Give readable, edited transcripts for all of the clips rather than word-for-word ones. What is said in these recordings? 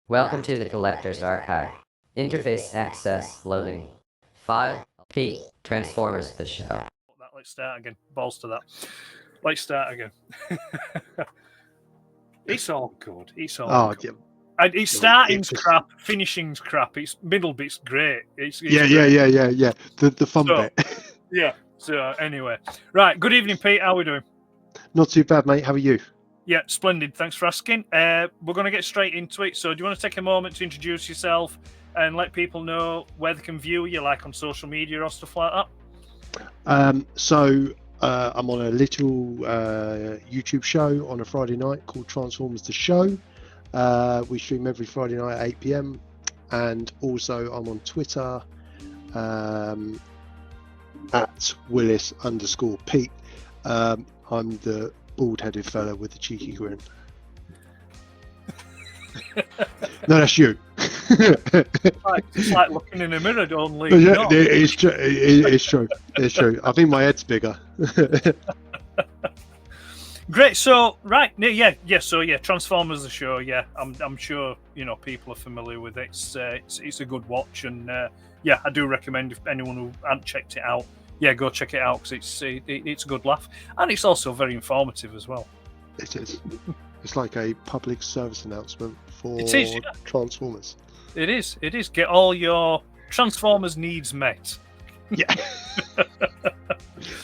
Welcome to the Collector's Archive. Interface access loading. File P. Transformers the show. Let's start again. Balls to that. Let's start again. It's all good. It's all good. Yeah. It's starting's crap, finishing's crap. It's middle bit's great. It's yeah. The fun bit. Yeah. So anyway, right. Good evening, Pete. How are we doing? Not too bad, mate. How are you? Yeah, splendid. Thanks for asking. We're going to get straight into it. So do you want to take a moment to introduce yourself and let people know where they can view you, like on social media or stuff like that? I'm on a little YouTube show on a Friday night called Transformers the Show. We stream every Friday night at 8 p.m. And also I'm on Twitter at Willis_Pete. I'm the bald-headed fella with the cheeky grin. No, that's you. It's like looking in a mirror, don't leave. Yeah, it's true. It's true. I think my head's bigger. Great. So, right. Yeah. So, Transformers the show. Yeah, I'm sure people are familiar with it. It's a good watch, and I do recommend if anyone who hasn't checked it out, go check it out because it's a good laugh, and it's also very informative as well. It is. It's like a public service announcement for Transformers. It is. Get all your Transformers needs met. Yeah.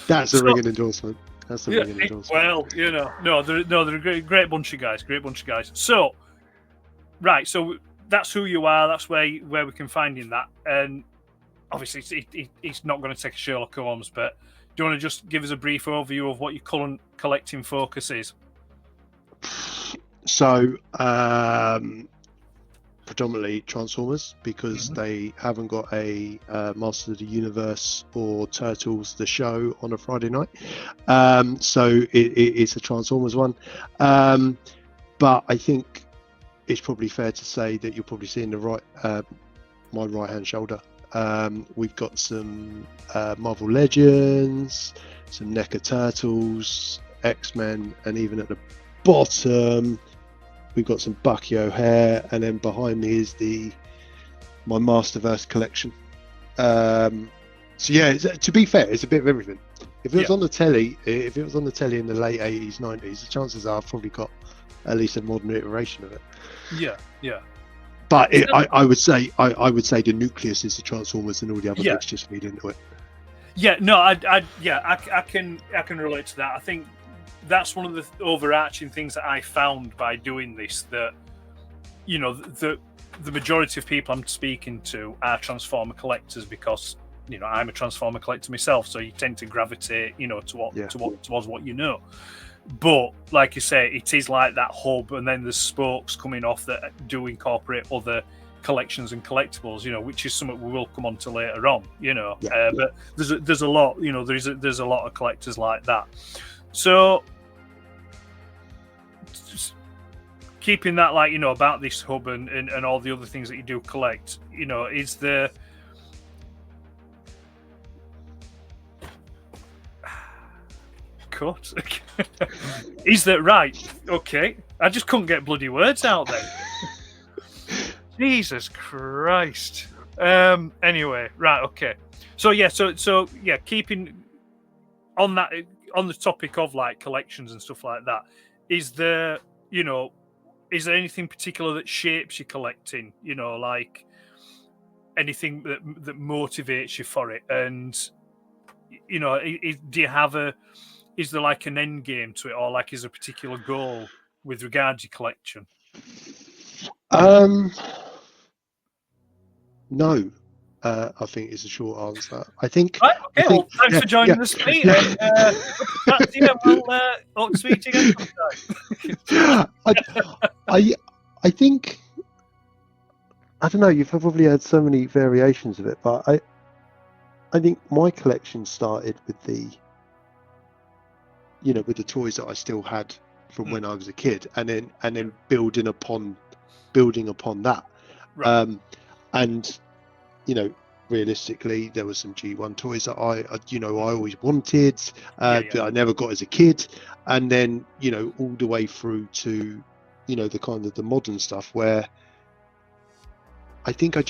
That's a ringing endorsement. That's a ringing endorsement. Well, they're a great bunch of guys. So, right. So that's who you are. That's where we can find in that. And obviously, it's not going to take a Sherlock Holmes. But do you want to just give us a brief overview of what your current collecting focus is? So, predominantly Transformers, because they haven't got a Master of the Universe or Turtles the show on a Friday night. So it's a Transformers one. But I think it's probably fair to say that you're probably seeing my right hand shoulder. We've got some Marvel Legends, some NECA Turtles, X-Men, and even at the bottom we've got some Bucky O'Hare, and then behind me is my Masterverse collection. To be fair, it's a bit of everything. If it was on the telly, in the late 80s, 90s, the chances are I've probably got at least a modern iteration of it. Yeah. But I would say the nucleus is the Transformers, and all the other bits just feed into it. Yeah, no, I can relate to that. I think that's one of the overarching things that I found by doing this, that the majority of people I'm speaking to are Transformer collectors, because I'm a Transformer collector myself, so you tend to gravitate towards what you know. But like you say, it is like that hub, and then there's spokes coming off that do incorporate other collections and collectibles, which is something we will come on to later on. But there's a lot, there's a lot of collectors like that. So keeping that, about this hub and all the other things that you do collect, is the cut. Is that right? Okay, I just couldn't get bloody words out there. Jesus Christ. Anyway, right, okay. So keeping on that, on the topic of collections and stuff like that, is there anything particular that shapes your collecting? Like anything that motivates you for it? And do you have is there like an end game to it, or is there a particular goal with regard to your collection? No, I think is a short answer. I think. Right, okay. Well, thanks for joining us, Pete. We'll speak to you again. I think. I don't know. You've probably had so many variations of it, but I think my collection started with the toys that I still had from when I was a kid, and then building upon that. Right. And realistically, there were some G1 toys that I always wanted, that I never got as a kid, and then all the way through to the kind of the modern stuff where I think I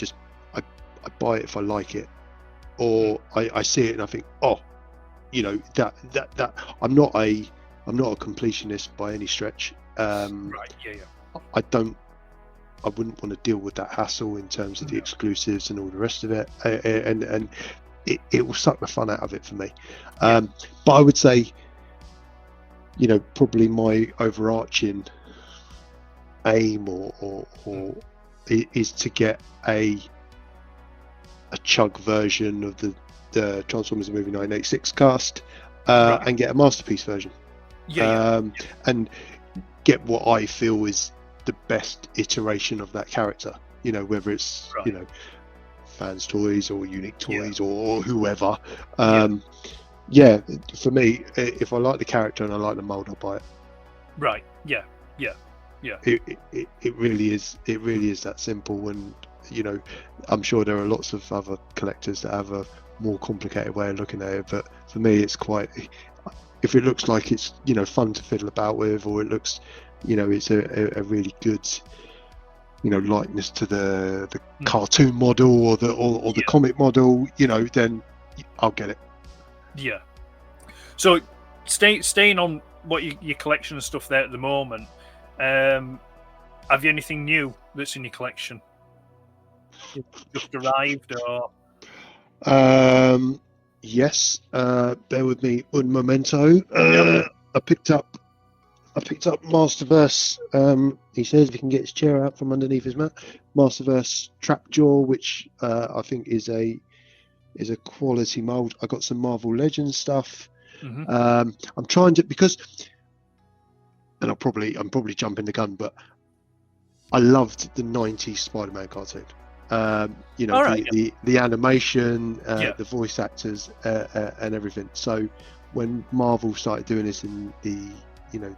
buy it if I like it, or I see it and I think, oh, you know, that I'm not a completionist by any stretch. Right. Yeah. I wouldn't want to deal with that hassle in terms of the exclusives and all the rest of it, and it will suck the fun out of it for me. But I would say, you know, probably my overarching aim or is to get a chug version of the Transformers movie 1986 cast, and get a masterpiece version, and get what I feel is the best iteration of that character, you know, whether it's you know, Fans Toys or Unique Toys or whoever. Yeah, for me, if I like the character and I like the mold, I'll buy it. Right. Yeah. It really is that simple. And you know, I'm sure there are lots of other collectors that have a more complicated way of looking at it, but for me it's quite, if it looks like it's, you know, fun to fiddle about with, or it looks, you know, it's a really good, you know, likeness to the cartoon model or the comic model, you know, then I'll get it. Yeah. So staying on what your collection and stuff there at the moment, have you anything new that's in your collection? Just arrived, or yes, bear with me. Un momento. I picked up Masterverse. He says if he can get his chair out from underneath his mat. Masterverse Trapjaw, which I think is a quality mold. I got some Marvel Legends stuff. I'm trying to, because, and I'm probably jumping the gun, but I loved the 90s Spider-Man cartoon. You know, the animation, the voice actors, and everything. So when Marvel started doing this in the, you know,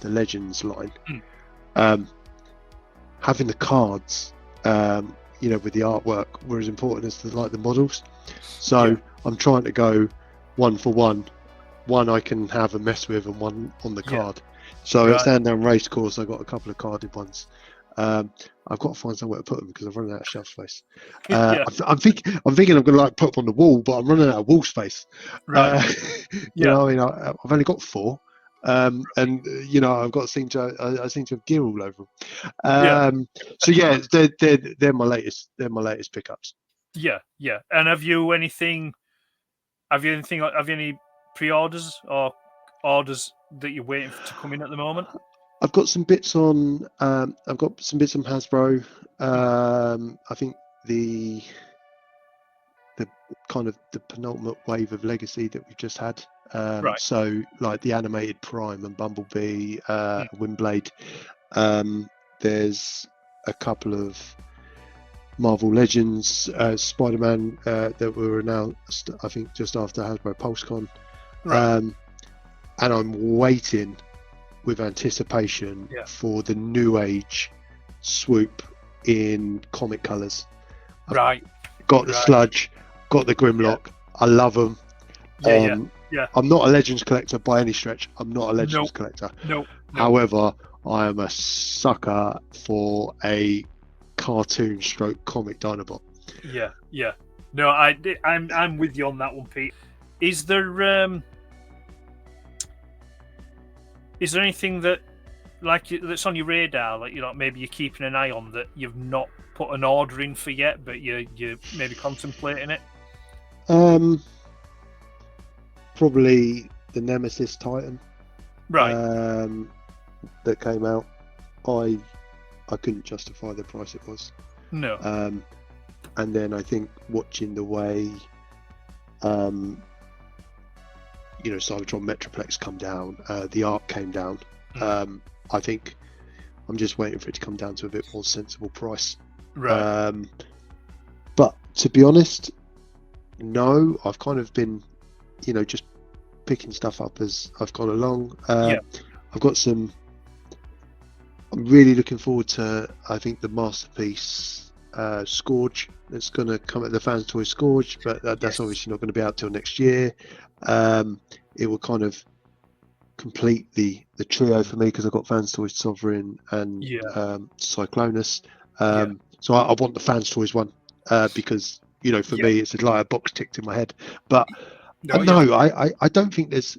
the Legends line, having the cards, you know, with the artwork were as important as the models. So I'm trying to go one for one I can have a mess with, and one on the card. So at Sandown Racecourse, I got a couple of carded ones. I've got to find somewhere to put them because I've run out of shelf space. I'm thinking I'm going to like put them on the wall, but I'm running out of wall space. You know, I mean, I've only got 4, and you know, I seem to have gear all over them. So yeah, they're my latest pickups. Yeah. And have you any pre-orders or orders that you're waiting to come in at the moment? I've got some bits on. I've got some bits on Hasbro. I think the kind of the penultimate wave of Legacy that we've just had. So like the animated Prime and Bumblebee, Windblade. There's a couple of Marvel Legends, Spider-Man that were announced, I think, just after Hasbro PulseCon. And I'm waiting with anticipation for the New Age swoop in comic colours. Got the Sludge, got the Grimlock. I love them. I'm not a Legends collector by any stretch. I'm not a Legends collector. No. However, I am a sucker for a cartoon stroke comic Dinobot. Yeah. No, I'm with you on that one, Pete. Is there anything that that's on your radar, like, you know, maybe you're keeping an eye on, that you've not put an order in for yet, but you're maybe contemplating it? Probably the Nemesis Titan. That came out. I couldn't justify the price it was. No. And then I think watching the way you know, Cybertron Metroplex come down, the Arc came down. I think I'm just waiting for it to come down to a bit more sensible price. But to be honest, no, I've kind of been, you know, just picking stuff up as I've gone along. I've got some. I'm really looking forward to, I think, the Masterpiece Scourge that's going to come at the Fans Toy Scourge, but that's obviously not going to be out till next year. It will kind of complete the trio for me because I've got Fans Toy Sovereign and Cyclonus. So I want the Fans Toys one because for me it's like a box ticked in my head. But I don't think there's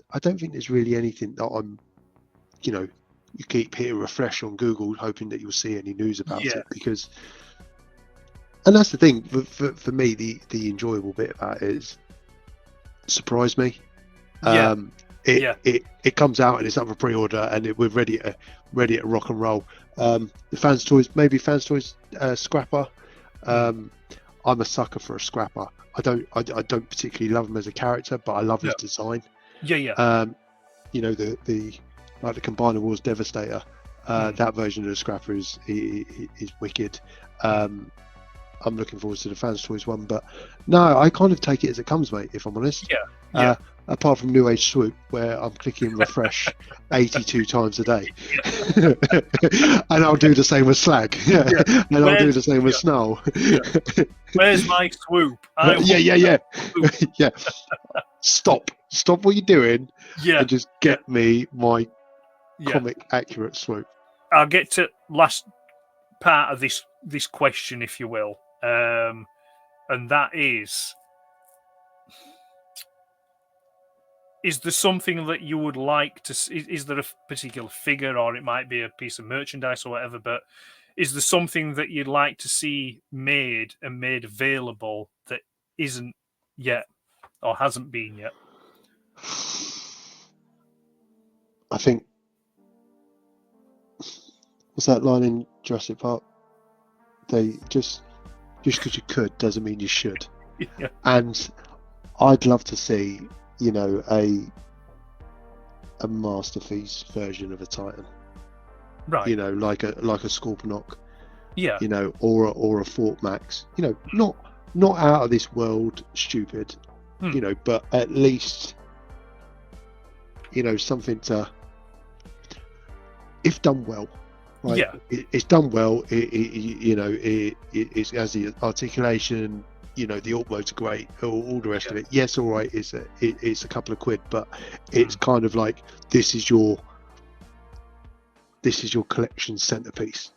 really anything that I'm you keep hitting refresh on Google hoping that you'll see any news about it, because, and that's the thing for me, the enjoyable bit about it is surprise me. It comes out and it's up for pre-order and we're ready to rock and roll. The Fans Toys Scrapper. I'm a sucker for a Scrapper. I don't particularly love him as a character, but I love his design. The Combiner Wars Devastator. That version of the Scrapper is wicked. I'm looking forward to the Fans Toys one, but no, I kind of take it as it comes, mate, if I'm honest. Apart from New Age Swoop, where I'm clicking refresh 82 times a day. And I'll do the same with Slag. And I'll do the same with Snarl. Where's my Swoop? Yeah. Stop what you're doing and just get me my comic accurate Swoop. I'll get to last part of this question, if you will. And that is there something that you would like to see? Is there a particular figure, or it might be a piece of merchandise or whatever, but is there something that you'd like to see made and made available that isn't yet or hasn't been yet? I think, what's that line in Jurassic Park? They just because you could doesn't mean you should. And I'd love to see a Masterpiece version of a Titan, right? Like a Scorponok, or a Fort Max, not out of this world stupid, but at least something to, if done well, right? It's done well. It has the articulation. The alt mode's great, all the rest of it. Yes, all right, it's a couple of quid, but it's kind of like this is your collection centerpiece.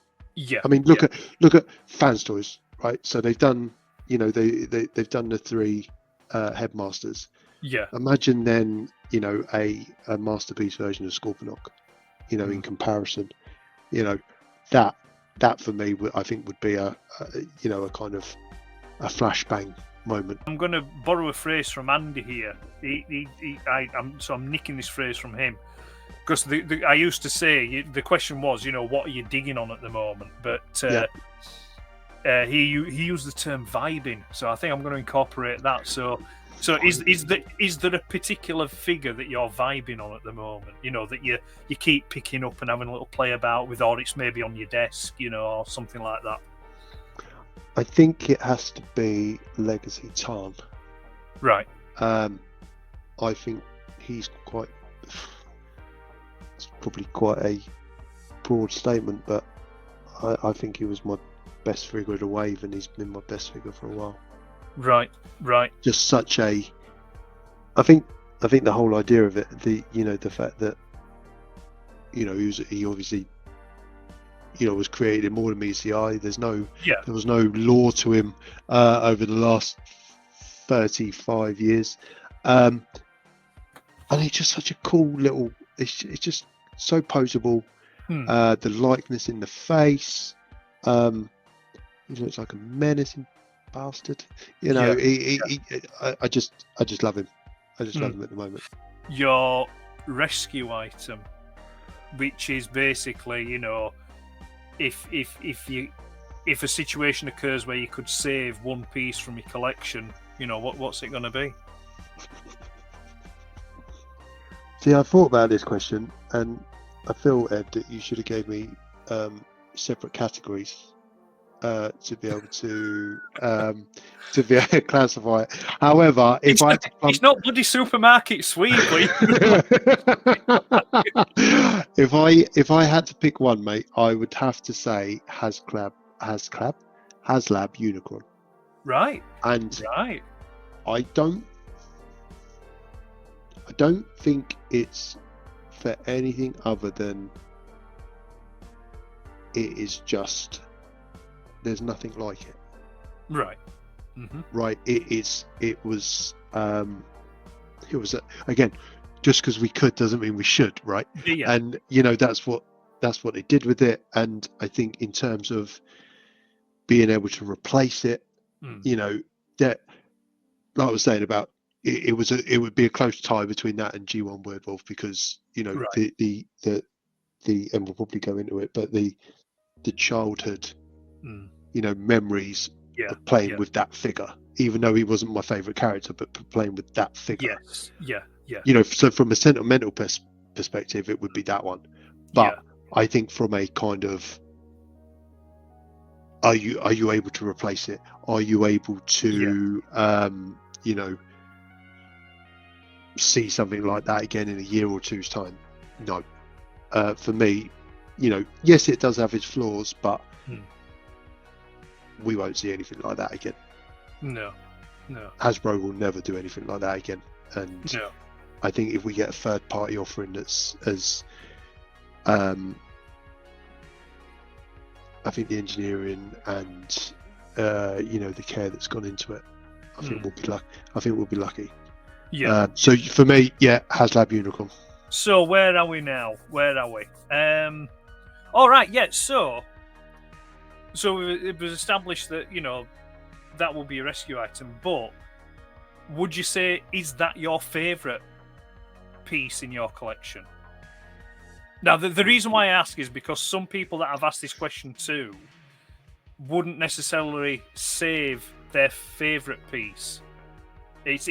I mean, look at Fans Toys, right? So they've done, they've done the 3 Headmasters. Imagine then, a Masterpiece version of Scorponok, in comparison, that for me, I think would be a kind of a flashbang moment. I'm going to borrow a phrase from Andy here. I'm nicking this phrase from him, because I used to say, the question was, what are you digging on at the moment? But he used the term vibing, so I think I'm going to incorporate that. So is there a particular figure that you're vibing on at the moment? That you keep picking up and having a little play about with, or it's maybe on your desk, or something like that. I think it has to be Legacy Tarn. Right. I think he's it's probably quite a broad statement, but I think he was my best figure of the wave, and he's been my best figure for a while. Right. Just such a, I think the whole idea of it, the fact that, he obviously, was created in more than meets the eye. There was no lore to him over the last 35 years, and he's just such a cool little. It's just so poseable. The likeness in the face. He looks like a menacing bastard. I just love him. I just love him at the moment. Your rescue item, which is basically, if a situation occurs where you could save one piece from your collection, what's it going to be? See, I thought about this question, and I feel, Ed, that you should have gave me separate categories to be able to classify it. However, it's not bloody supermarket sweep. If I had to pick one, mate, I would have to say HasLab Unicron. Right. And right. I don't think it's for anything other than it is just there's nothing like it. Right. Mm-hmm. Right. Again, just because we could doesn't mean we should, right? Yeah. And that's what they did with it. And I think in terms of being able to replace it, that, like I was saying about it would be a close tie between that and G1 Werewolf, because Right. the and we'll probably go into it, but the childhood memories of playing with that figure, even though he wasn't my favorite character, but playing with that figure. Yes. Yeah. So from a sentimental perspective, it would be that one. But I think from a kind of, are you able to replace it? Are you able to see something like that again in a year or two's time? No. For me, yes, it does have its flaws, but we won't see anything like that again. No. Hasbro will never do anything like that again. And No. I think if we get a third party offering that's as I think the engineering and the care that's gone into it, I think we'll be lucky. Yeah. So for me, HasLab Unicron. So where are we now? All right. Yeah. So it was established that that will be a rescue item. But would you say, is that your favourite piece in your collection? Now, the reason why I ask is because some people that I've asked this question to wouldn't necessarily save their favourite piece. It's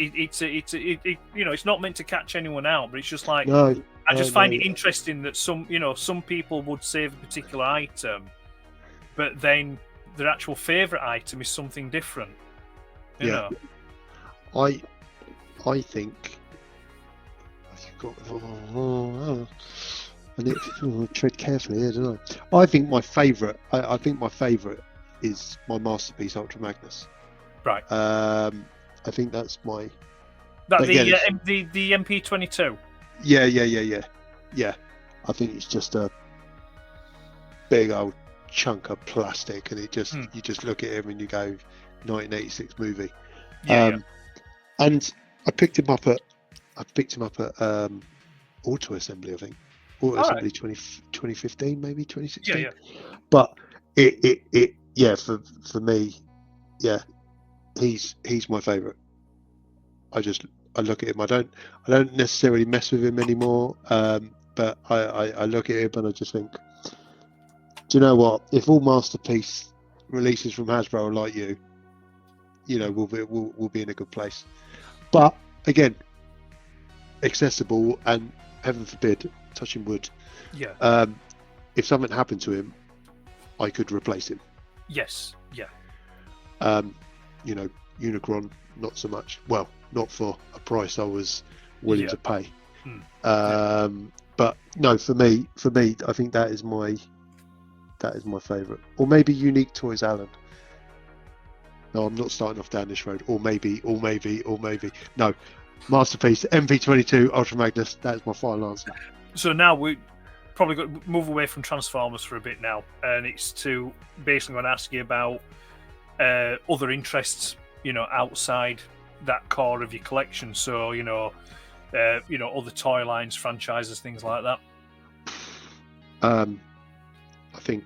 not meant to catch anyone out, but it's just like, I just find it interesting that some people would save a particular item, but then their actual favourite item is something different. You know? I think you've got. I need to tread carefully here, don't I? I think my favourite. I think my favourite is my masterpiece, Ultra Magnus. Right. I think that's my. The MP22. Yeah. I think it's just a big old chunk of plastic, and you just look at him and you go, 1986 movie. And I picked him up at Auto Assembly, I think. Auto Assembly 2015, maybe 2016. Yeah. But for me, he's my favourite. I look at him. I don't necessarily mess with him anymore. But I look at him and I just think, do you know what? If all Masterpiece releases from Hasbro are like we'll be in a good place. But again, accessible, and heaven forbid, touching wood. Yeah. If something happened to him, I could replace him. Yes. Yeah. Unicron, not so much. Well, not for a price I was willing to pay. But no, for me, I think that is my favourite. Or maybe Unique Toys Alan. No, I'm not starting off down this road. Or maybe. No, Masterpiece, MP22, Ultra Magnus. That is my final answer. So now we probably got to move away from Transformers for a bit now, and it's to basically going to ask you about other interests, outside that core of your collection. So, other toy lines, franchises, things like that. I think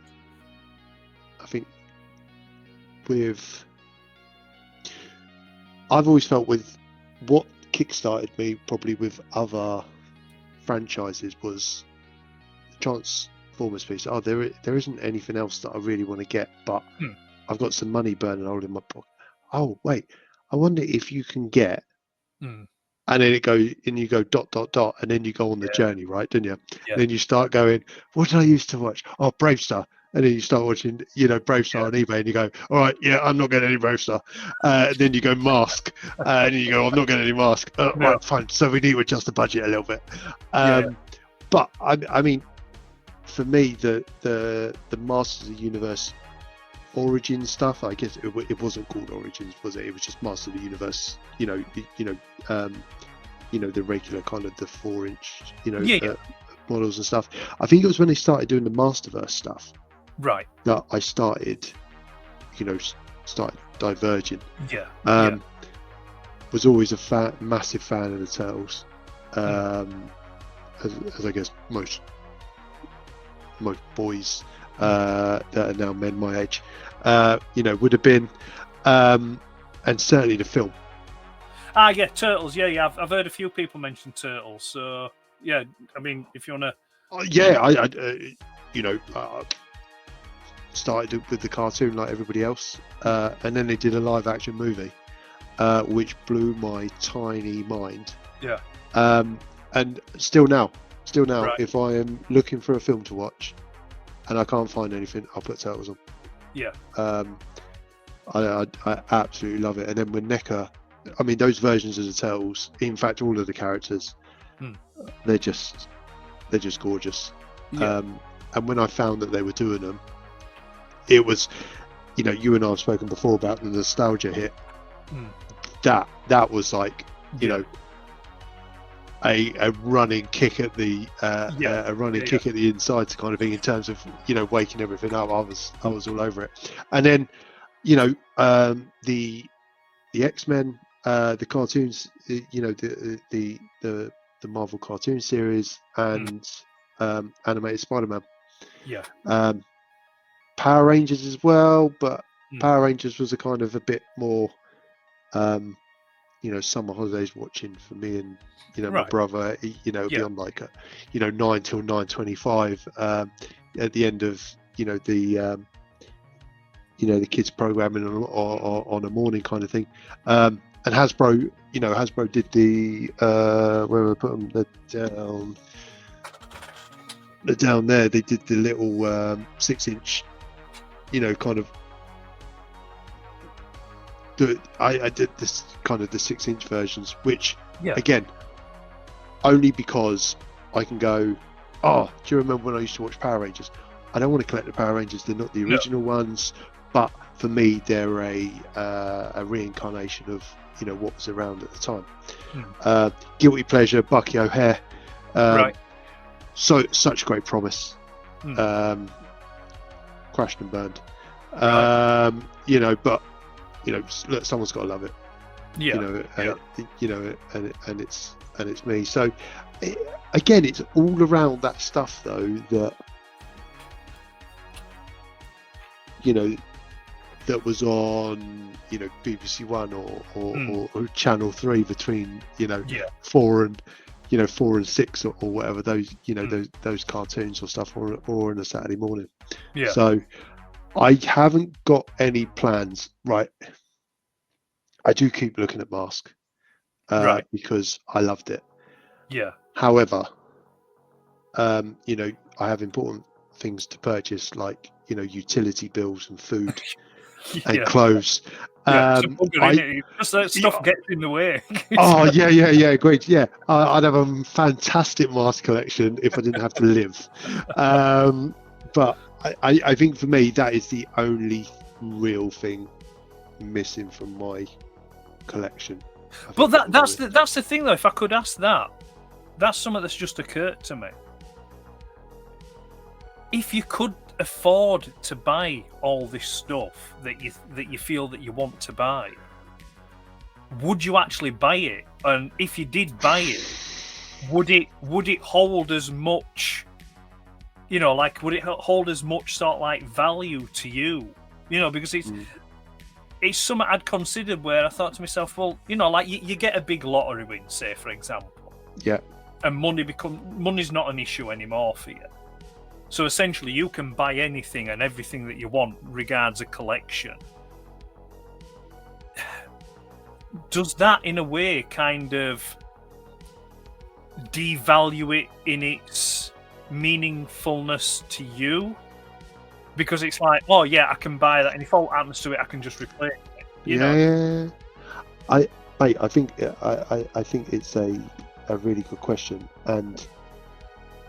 I've always felt with what kickstarted me probably with other franchises was the Transformers piece. There isn't anything else that I really want to get, but I've got some money burning a hole in my pocket. Oh wait, I wonder if you can get, and then you go ... and then you go on the journey, right? Don't you? Yeah. Then you start going, what did I used to watch? Oh, Bravestar. And then you start watching, Bravestar on eBay, and you go, all right, I'm not getting any Bravestar. Then you go Mask, and then you go, I'm not getting any Mask. Right, fine. So we need to adjust the budget a little bit. But I mean, for me, the Masters of the Universe Origin stuff, I guess it wasn't called Origins, was it? It was just Masters of the Universe. The regular kind of the 4-inch, models and stuff. I think it was when they started doing the Masterverse stuff. Right. That I started started diverging. Yeah. Was always a massive fan of the Turtles, as I guess most boys that are now men my age, would have been, and certainly the film. Yeah, Turtles. Yeah. I've heard a few people mention Turtles. So yeah, I mean, if you wanna. I started with the cartoon like everybody else, and then they did a live action movie, which blew my tiny mind. Yeah. And still now, Right. if I am looking for a film to watch and I can't find anything, I'll put Turtles on. Yeah. I absolutely love it. And then when NECA, I mean, those versions of the Turtles, in fact, all of the characters, they're just gorgeous. Yeah. And when I found that they were doing them, it was, you and I have spoken before about the nostalgia hit. That was like, a running kick at the kick at the inside kind of thing, in terms of waking everything up. I was all over it. And then the X-Men, the cartoons, the Marvel cartoon series, and animated Spider-Man. Power Rangers as well, but Power Rangers was a kind of a bit more summer holidays watching for me and my brother. Beyond like 9 till 9:25 at the end of the kids programming on a morning kind of thing. And Hasbro did the where I put them, they're down there. They did the little 6-inch, kind of. I did this kind of the 6-inch versions, which again, only because I can go, do you remember when I used to watch Power Rangers? I don't want to collect the Power Rangers. They're not the original ones, but for me, they're a reincarnation of what was around at the time. Guilty pleasure, Bucky O'Hare. So such great promise. Crashed and burned. But look, someone's got to love it. And it's me. So again, it's all around that stuff though that that was on BBC One or Channel 3 between 4 and 6 or whatever, those those cartoons or stuff, or on a Saturday morning. So I haven't got any plans. Right, I do keep looking at Mask because I loved it. However, I have important things to purchase, like utility bills and food and clothes. Stuff gets in the way. Great. I'd have a fantastic mask collection if I didn't have to live. But I think for me, that is the only real thing missing from my collection. But that's the thing, though. If I could ask that, that's something that's just occurred to me. If you could afford to buy all this stuff that you feel that you want to buy, would you actually buy it? And if you did buy it, would it hold as much? Would it hold as much sort of like value to you? Because it's something I'd considered, where I thought to myself, well, you get a big lottery win, say for example, and money's not an issue anymore for you. So essentially, you can buy anything and everything that you want, regards a collection. Does that, in a way, kind of devalue it in its meaningfulness to you? Because it's like, oh yeah, I can buy that, and if all happens to it, I can just replace it. You know? I think it's a really good question, and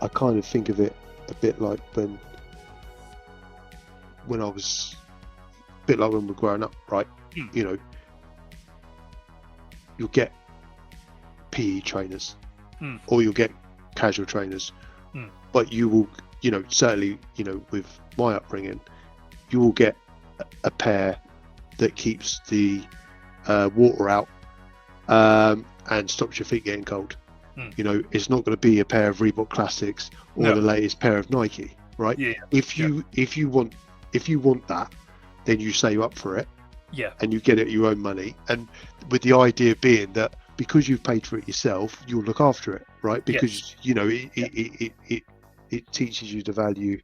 I kind of think of it a bit like when I was a bit like when we're growing up, right? You'll get PE trainers or you'll get casual trainers, but you will, certainly, with my upbringing, you will get a pair that keeps the water out and stops your feet getting cold. You know, it's not going to be a pair of Reebok Classics or No. the latest pair of Nike, right? Yeah. If you want that, then you save up for it Yeah. and you get it your own money, and with the idea being that because you've paid for it yourself, you'll look after it, right? Because you know it teaches you the value,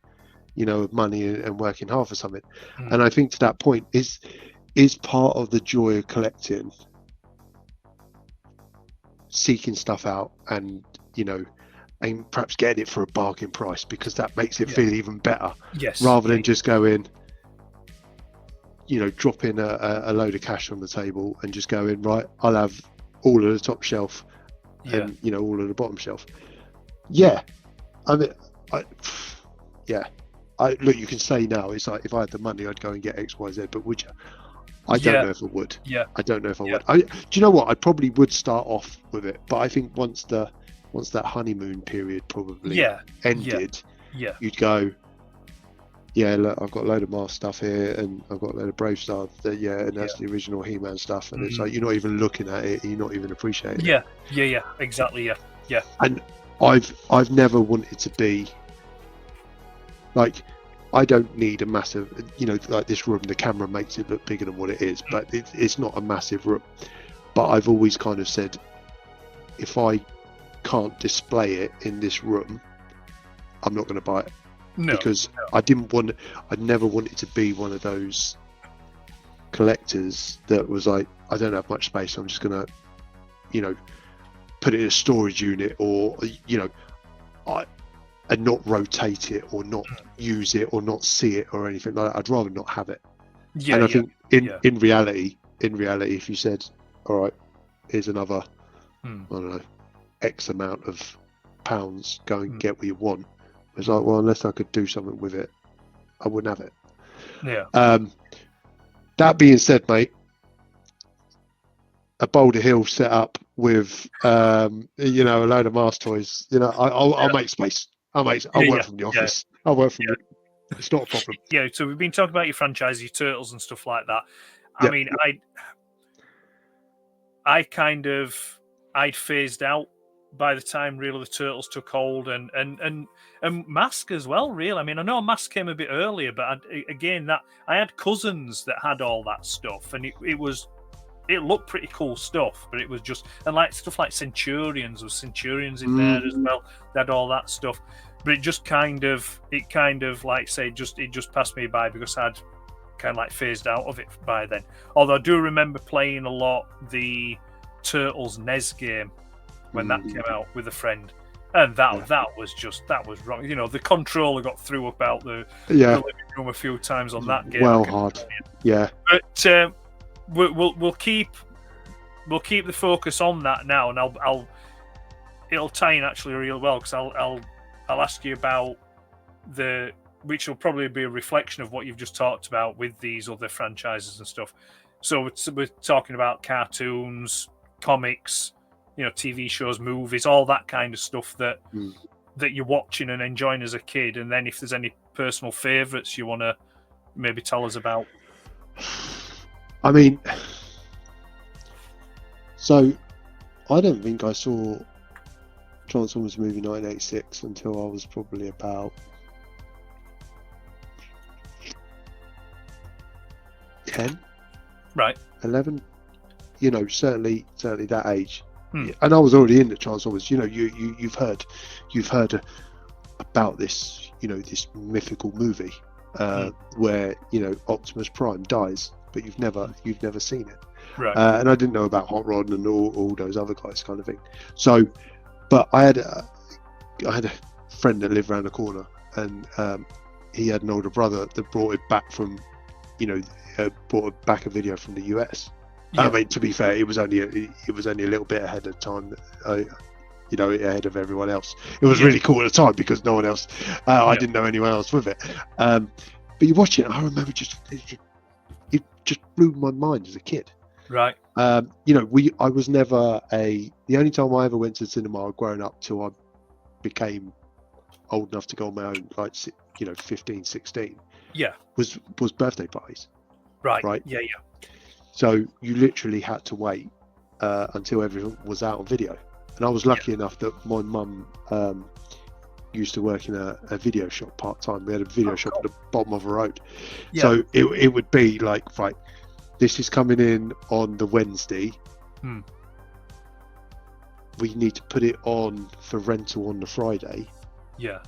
you know, of money and working hard for something. And I think to that point is part of the joy of collecting, seeking stuff out, and you know, and perhaps getting it for a bargain price, because that makes it feel even better. Yes. Rather than just going, you know, dropping a load of cash on the table and just going, right, I'll have all of the top shelf and you know, all of the bottom shelf. Yeah, I mean, look, you can say now, it's like if I had the money, I'd go and get X, Y, Z, but would you? I don't know if I would. Yeah. I don't know if I would. Do you know what? I probably would start off with it, but I think once that honeymoon period probably ended, you'd go, yeah, look, I've got a load of Mars stuff here, and I've got a load of Brave Star, and that's the original He-Man stuff, and it's like you're not even looking at it, you're not even appreciating it. Yeah, exactly, yeah. And I've never wanted to be like, I don't need a massive, you know, like this room, the camera makes it look bigger than what it is, but it's not a massive room. But I've always kind of said, if I can't display it in this room, I'm not going to buy it. Because I never wanted to be one of those collectors that was like, I don't have much space, I'm just going to, you know, put it in a storage unit, or, you know, and not rotate it, or not use it, or not see it, or anything like that. I'd rather not have it. And I think in reality, if you said, all right, here's another, I don't know, X amount of pounds, go and get what you want. It's like, well, unless I could do something with it, I wouldn't have it. Yeah. That being said, mate, a Boulder Hill set up with, you know, a load of Mars toys, you know, I'll make space. I'll work from the office. I'll work from it's not a problem. Yeah, so we've been talking about your franchise, your Turtles and stuff like that. I mean, I'd phased out by the time really the Turtles took hold, and Mask as well, really. I mean, I know Mask came a bit earlier, but I had cousins that had all that stuff, and it looked pretty cool stuff, but it was just, and like stuff like Centurions in there as well. They had all that stuff, but it kind of like say it just passed me by because I'd kind of like phased out of it by then. Although I do remember playing a lot the Turtles NES game when that came out with a friend, and that was wrong. You know, the controller got threw about the living room a few times on that game. Well, hard, but we'll keep the focus on that now, and it'll tie in actually real well, because I'll ask you about which will probably be a reflection of what you've just talked about with these other franchises and stuff. So we're talking about cartoons, comics, you know, TV shows, movies, all that kind of stuff that you're watching and enjoying as a kid. And then if there's any personal favourites you want to maybe tell us about. I mean, so I don't think I saw Transformers movie 1986 until I was probably about 10, right, 11. You know, certainly that age. And I was already into Transformers. You know, you've heard about this, you know, this mythical movie where, you know, Optimus Prime dies, but you've never seen it. Right. And I didn't know about Hot Rod and all those other guys, kind of thing. So, but I had a friend that lived around the corner, and he had an older brother that brought it back from, you know, brought back a video from the US. I mean, to be fair, it was only a little bit ahead of time, you know, ahead of everyone else. It was really cool at the time because no one else, I didn't know anyone else with it. But you watch it, and I remember it just blew my mind as a kid. Right. You know, I was never the only time I ever went to the cinema growing up till I became old enough to go on my own, like, you know, 15, 16. Yeah. Was birthday parties. Right. Right. Yeah. Yeah. So you literally had to wait until everything was out on video. And I was lucky enough that my mum used to work in a video shop part time. We had a video shop at the bottom of a road. Yeah. So it would be like, right, this is coming in on the Wednesday. We need to put it on for rental on the Friday. Yeah.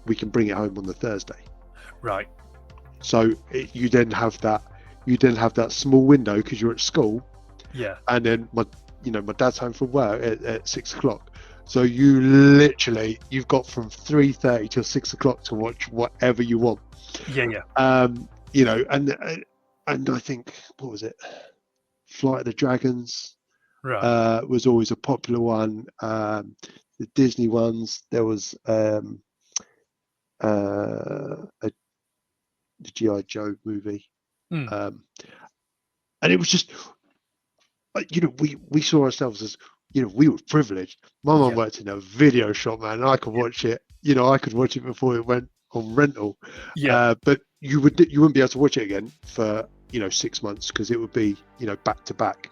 We can bring it home on the Thursday. Right. So you then have that small window because you're at school. Yeah. And then my dad's home from work at 6 o'clock. So you've got from 3:30 till 6 o'clock to watch whatever you want. Yeah. Yeah. And I think, what was it? Flight of the Dragons Right. was always a popular one. The Disney ones, there was the G.I. Joe movie. And it was just, we saw ourselves as, we were privileged. My mum worked in a video shop, man, and I could watch it. I could watch it before it went on rental. Yeah. But you wouldn't be able to watch it again for 6 months because it would be back to back.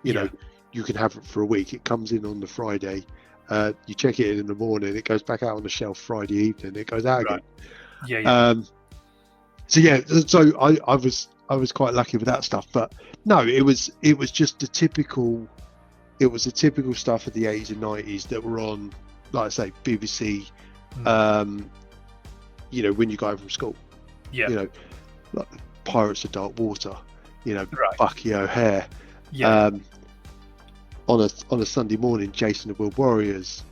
You can have it for a week. It comes in on the Friday. You check it in the morning. It goes back out on the shelf Friday evening. It goes out again. Yeah. Yeah. So I was quite lucky with that stuff. But no, it was just the typical. It was the typical stuff of the 80s and 90s that were on, like I say, BBC. When you go home from school. Yeah. Like Pirates of Dark Water. Right. Bucky O'Hare. Yeah. On a Sunday morning, Jason the World Warriors.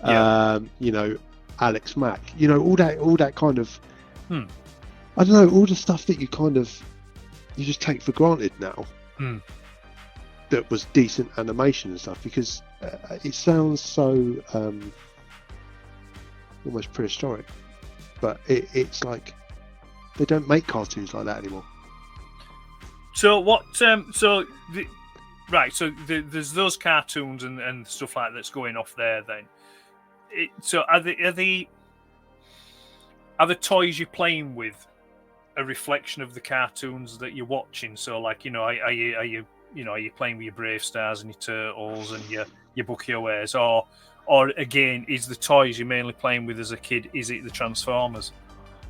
Yeah. Alex Mack. All that kind of. I don't know, all the stuff that you just take for granted now. That was decent animation and stuff, because it sounds so almost prehistoric, but it's like they don't make cartoons like that anymore. So what? There's those cartoons and stuff like that's going off there. Then, so are the toys you're playing with a reflection of the cartoons that you're watching? So, like, are you playing with your Brave Stars and your Turtles and your Bucky O'Hares, or again, is the toys you're mainly playing with as a kid? Is it the Transformers?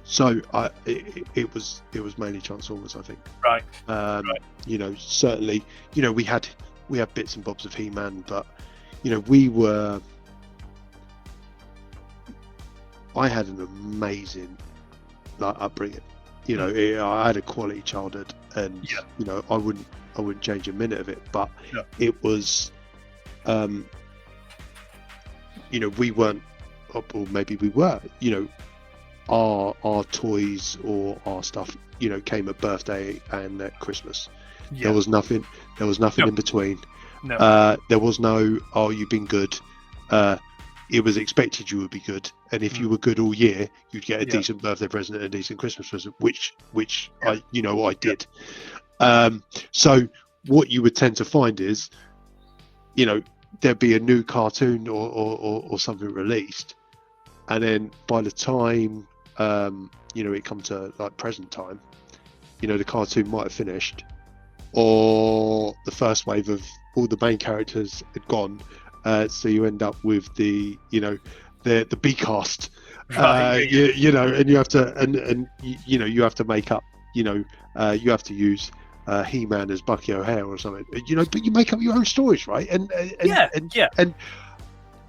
So it was mainly Transformers, I think. Right. Certainly, we had bits and bobs of He-Man, but I had an amazing upbringing. I had a quality childhood, and I wouldn't change a minute of it. But it was, we weren't, or maybe we were. Our toys or our stuff, came at birthday and at Christmas. Yeah. There was nothing in between. No. There was no, oh, you've been good. It was expected you would be good, and if you were good all year, you'd get a decent birthday present and a decent Christmas present, which I did. So what you would tend to find is, there'd be a new cartoon or something released, and then by the time it come to like present time, the cartoon might have finished, or the first wave of all the main characters had gone. So you end up with the B cast, and you have to you have to make up, you have to use He-Man as Bucky O'Hare or something, but you make up your own stories, right? And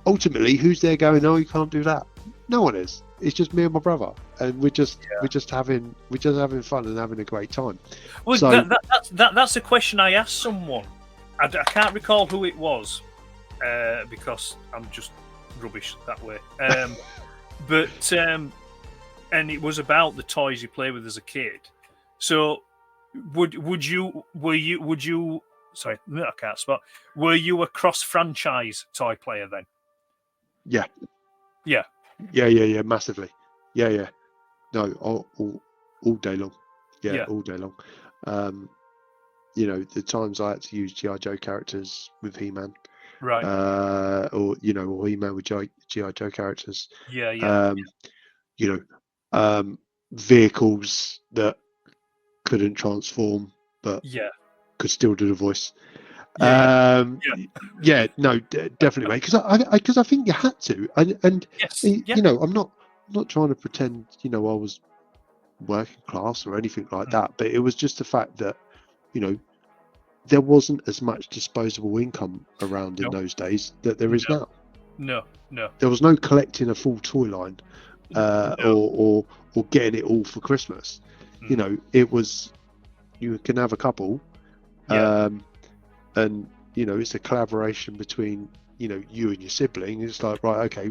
ultimately, who's there going, oh, you can't do that? No one is. It's just me and my brother, and we're just having fun and having a great time. Well, so, that's a question I asked someone. I can't recall who it was. Because I'm just rubbish that way. And it was about the toys you play with as a kid. So were you sorry, I can't spot. Were you a cross-franchise toy player then? Yeah, massively. Yeah. No, all day long. Yeah, all day long. The times I had to use G.I. Joe characters with He-Man. Right. Or He-Man with G.I. Joe characters. Yeah. Vehicles that couldn't transform but Yeah. could still do the voice. Yeah. No, definitely, mate. Because I think you had to, and Yes. you Yeah. know, I'm not trying to pretend, I was working class or anything like that, but it was just the fact that, there wasn't as much disposable income around in No. those days that there is now. No. There was no collecting a full toy line, No. or getting it all for Christmas. It was, you can have a couple, Yeah. and it's a collaboration between you and your sibling. It's like, right, okay,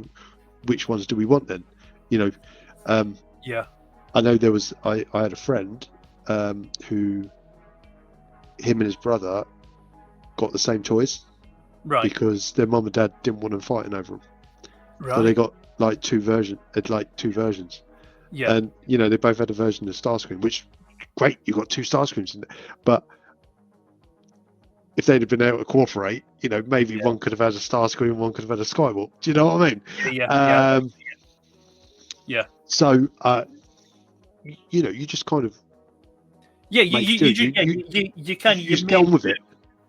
which ones do we want then? Yeah. I know there was I had a friend who, him and his brother got the same toys, Right. because their mum and dad didn't want them fighting over them. Right. So they got like two versions. Yeah. And they both had a version of Starscream, which great, you got two Starscreams in there. But if they'd have been able to cooperate, maybe one could have had a Starscream, one could have had a Skywalk. Do you know what I mean? Yeah. Yeah. So you just kind of Yeah. you can. you just get on with it.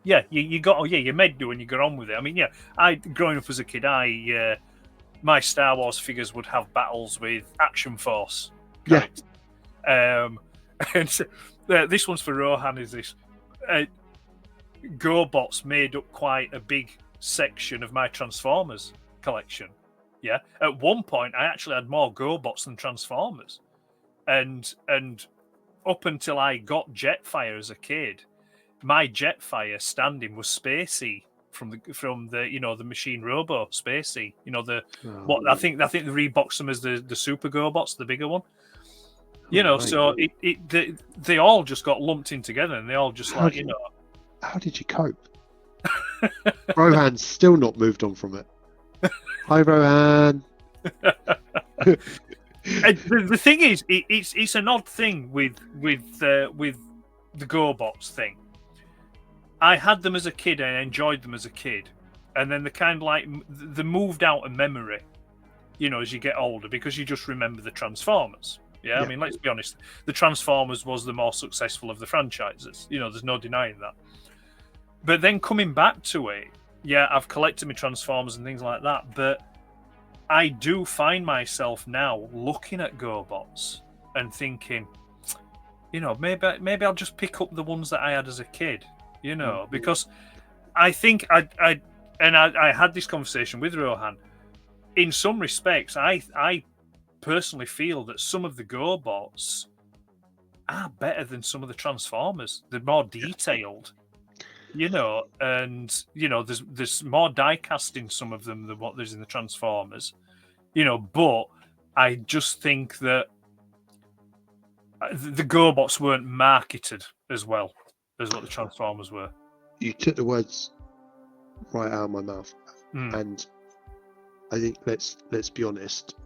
Yeah, you got. You made do and you got on with it. I mean, I growing up as a kid, my Star Wars figures would have battles with Action Force. Yeah. And this one's for Rohan. Is this GoBots made up quite a big section of my Transformers collection? Yeah. At one point, I actually had more GoBots than Transformers, and up until I got Jetfire as a kid, my Jetfire standing was Spacey from the Machine Robo Spacey. I think they reboxed them as the Super GoBots, the bigger one. Right. So they all just got lumped in together, and they all just How did you cope? Rohan's still not moved on from it. Hi, Rohan. The thing is, it's an odd thing with the GoBots thing. I had them as a kid and enjoyed them as a kid, and then they moved out of memory, as you get older, because you just remember the Transformers. Yeah, I mean, let's be honest, the Transformers was the more successful of the franchises. There's no denying that. But then coming back to it, I've collected my Transformers and things like that, but I do find myself now looking at GoBots and thinking, maybe I'll just pick up the ones that I had as a kid, because I think I had this conversation with Rohan. In some respects, I personally feel that some of the GoBots are better than some of the Transformers. They're more detailed, and there's more die cast in some of them than what there's in the Transformers, but I just think that the GoBots weren't marketed as well as what the Transformers were. You took the words right out of my mouth, and I think let's be honest,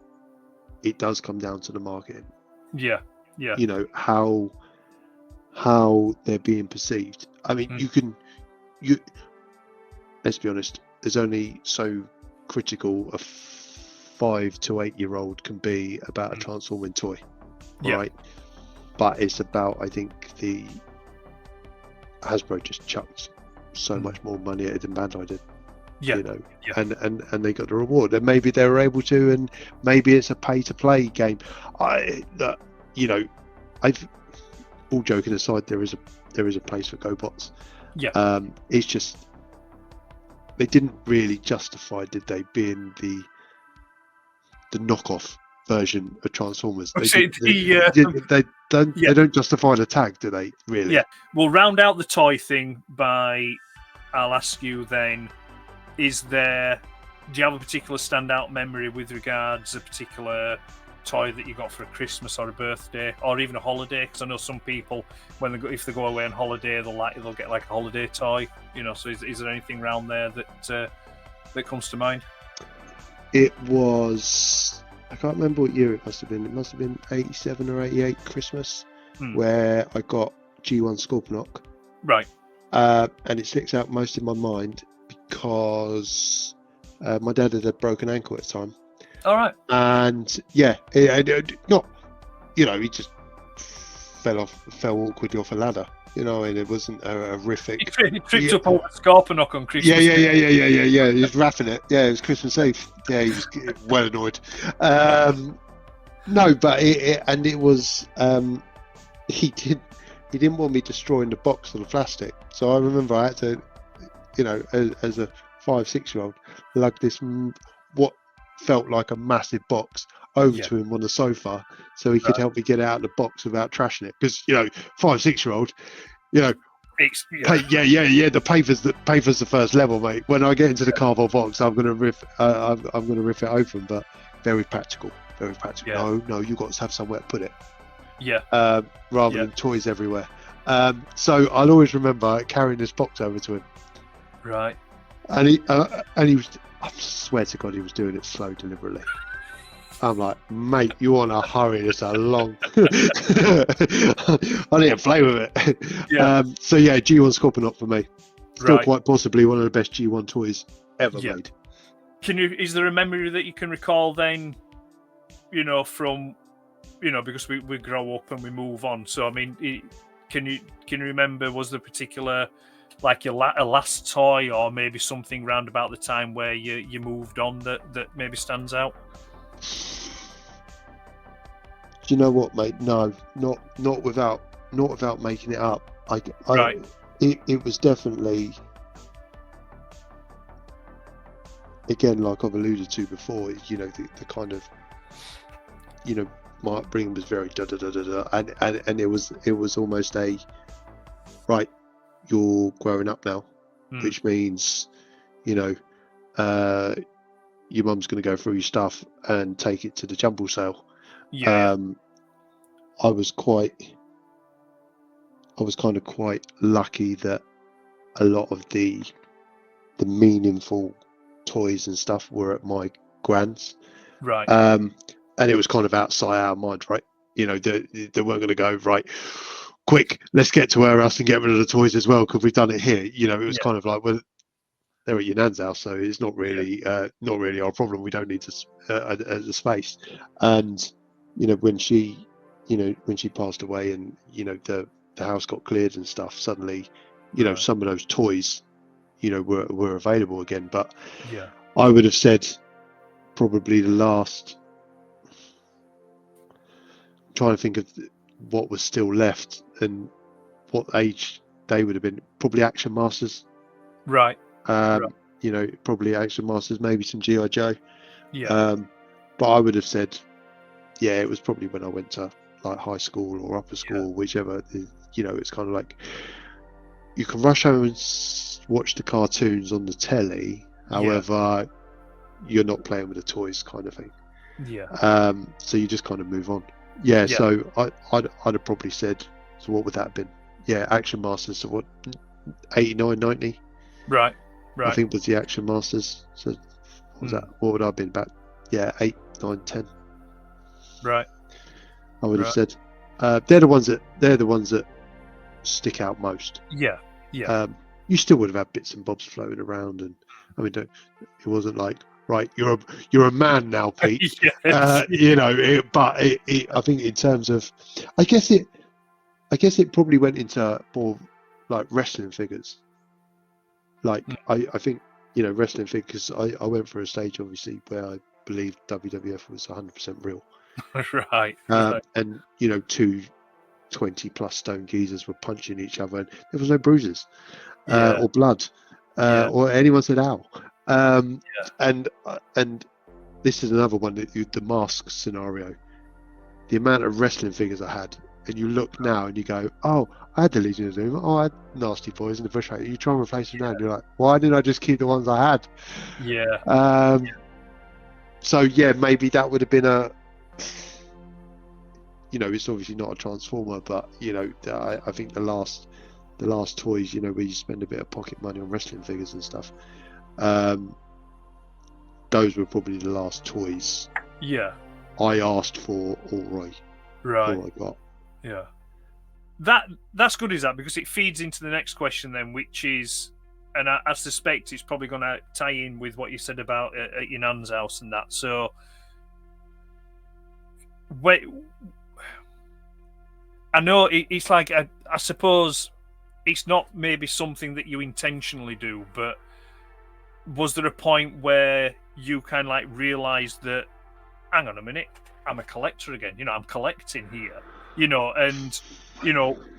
it does come down to the marketing. Yeah. How they're being perceived. I mean, let's be honest, there's only so critical a 5 to 8 year old can be about a transforming toy, right? But it's about, I think, the Hasbro just chucked so much more money at it than Bandai did. And they got the reward, and maybe they were able to, and maybe it's a pay to play game. I've, all joking aside, there is a place for GoBots. It's just they didn't really justify, did they, being the knockoff version of Transformers? They don't justify the tag, do they? Really? Yeah. We'll round out the toy thing by, I'll ask you then, do you have a particular standout memory with regards a particular toy that you got for a Christmas or a birthday or even a holiday? Because I know some people, if they go away on holiday, they'll get like a holiday toy. So is there anything around there that comes to mind? It was, I can't remember what year it must have been. It must have been 87 or 88 Christmas, where I got G1 Scorponok. Right. And it sticks out most in my mind because my dad had a broken ankle at the time. All right. And he just fell awkwardly off a ladder You know, and it wasn't a horrific. He tripped Yeah. up over Scorponok on Christmas. Yeah. He was rapping it. Yeah, it was Christmas Eve. Yeah, he was well annoyed. No, but it was. He didn't want me destroying the box of the plastic, so I remember I had to, you know, as a 5-6-year-old, lug this what felt like a massive box over Yeah. to him on the sofa, so he could help me get it out of the box without trashing it. Because 5-6-year-old, Yeah. the paper's the first level, mate. When I get into the cardboard box, I'm gonna riff it open, but very practical. Yeah. No, you got to have somewhere to put it. Yeah. Rather than toys everywhere. So I'll always remember carrying this box over to him, Right. and he was. I swear to God, he was doing it slow, deliberately. I'm like, mate, you want to hurry this along? I didn't play with it. Yeah. So yeah, G1 Scorponok for me. Still Right. quite possibly one of the best G1 toys ever Yeah. made. Is there a memory that you can recall then, from, because we grow up and we move on. So, I mean, can you remember, was there a particular, like a last toy or maybe something round about the time where you moved on that maybe stands out? Do you know what, mate? No, not without making it up. Right. It was definitely, again, like I've alluded to before, the kind of, my upbringing was very da da da da da, and it was almost a, right, you're growing up now, which means, your mum's going to go through your stuff and take it to the jumble sale. Yeah. I was kind of quite lucky that a lot of the meaningful toys and stuff were at my grand's. Right. And it was kind of outside our mind, right? They weren't going to go, right, quick, let's get to our house and get rid of the toys as well because we've done it here. It was kind of like, well, they're at your nan's house, so it's not really our problem. We don't need the space. And when she passed away and the house got cleared and stuff, suddenly some of those toys were available again. But yeah, I would have said probably the last, I'm trying to think of what was still left and what age they would have been. Probably Action Masters. Right. Probably Action Masters, maybe some G.I. Joe. Yeah. But I would have said, it was probably when I went to like high school or upper school, whichever. It's kind of like you can rush home and watch the cartoons on the telly. However, you're not playing with the toys, kind of thing. Yeah. So you just kind of move on. Yeah. So I'd have probably said. So what would that have been? Yeah, Action Masters. So what? 89, 90. Right. I think was the Action Masters. So what was that? What would I have been back? Yeah, 8, 9, 10. Right. I would have said they're the ones that stick out most. Yeah. You still would have had bits and bobs floating around, and I mean, it wasn't like, right, you're a man now, Pete. Yes. But I think in terms of, I guess it probably went into more like wrestling figures. Like I think wrestling figures. I went through a stage obviously where I believed WWF was 100% real. Right. And 2 20+ stone geezers were punching each other, and there was no bruises or blood or anyone said ow. And this is another one, the mask scenario. The amount of wrestling figures I had, and you look now and you go, oh, I had the Legion of Doom, I had Nasty Boys and the Bush Hater. You try and replace them now, and you're like, why didn't I just keep the ones I had? So maybe that would have been a, it's obviously not a Transformer, but I think the last toys, where you spend a bit of pocket money on wrestling figures and stuff, those were probably the last toys I asked for or I got. Yeah. That's good, is that, because it feeds into the next question then, which is, and I suspect it's probably going to tie in with what you said about at your nan's house and that. So, wait, I know it's like, I suppose it's not maybe something that you intentionally do, but was there a point where you kind of like realized that, hang on a minute, I'm a collector again, I'm collecting here, and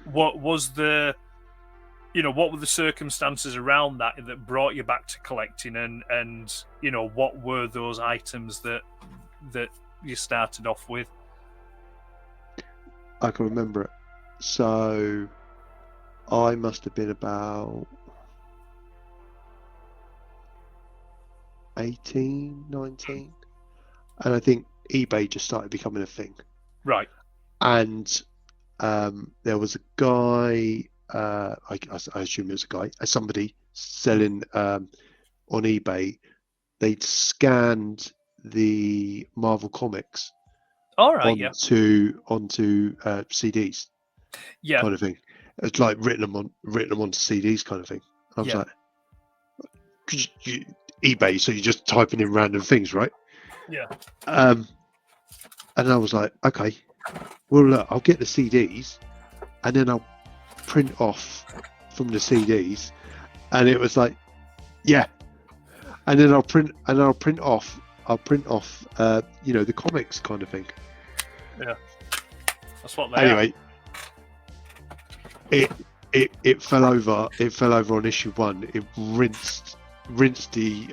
what was the what were the circumstances around that brought you back to collecting, and what were those items that you started off with? I can remember it. So I must have been about 18, 19. And I think eBay just started becoming a thing. Right. And there was a guy, I assume it was a guy, somebody selling on eBay. They'd scanned the Marvel Comics All right. onto CDs, Yeah. kind of thing. It's like written them onto CDs, kind of thing. I was like, eBay, so you're just typing in random things, right? Yeah. And I was like, okay, well, look, I'll get the CDs, and then I'll print off from the CDs, and it was like, yeah, and then I'll print off, the comics, kind of thing. Yeah, that's what they anyway are. It fell over on issue 1. It rinsed the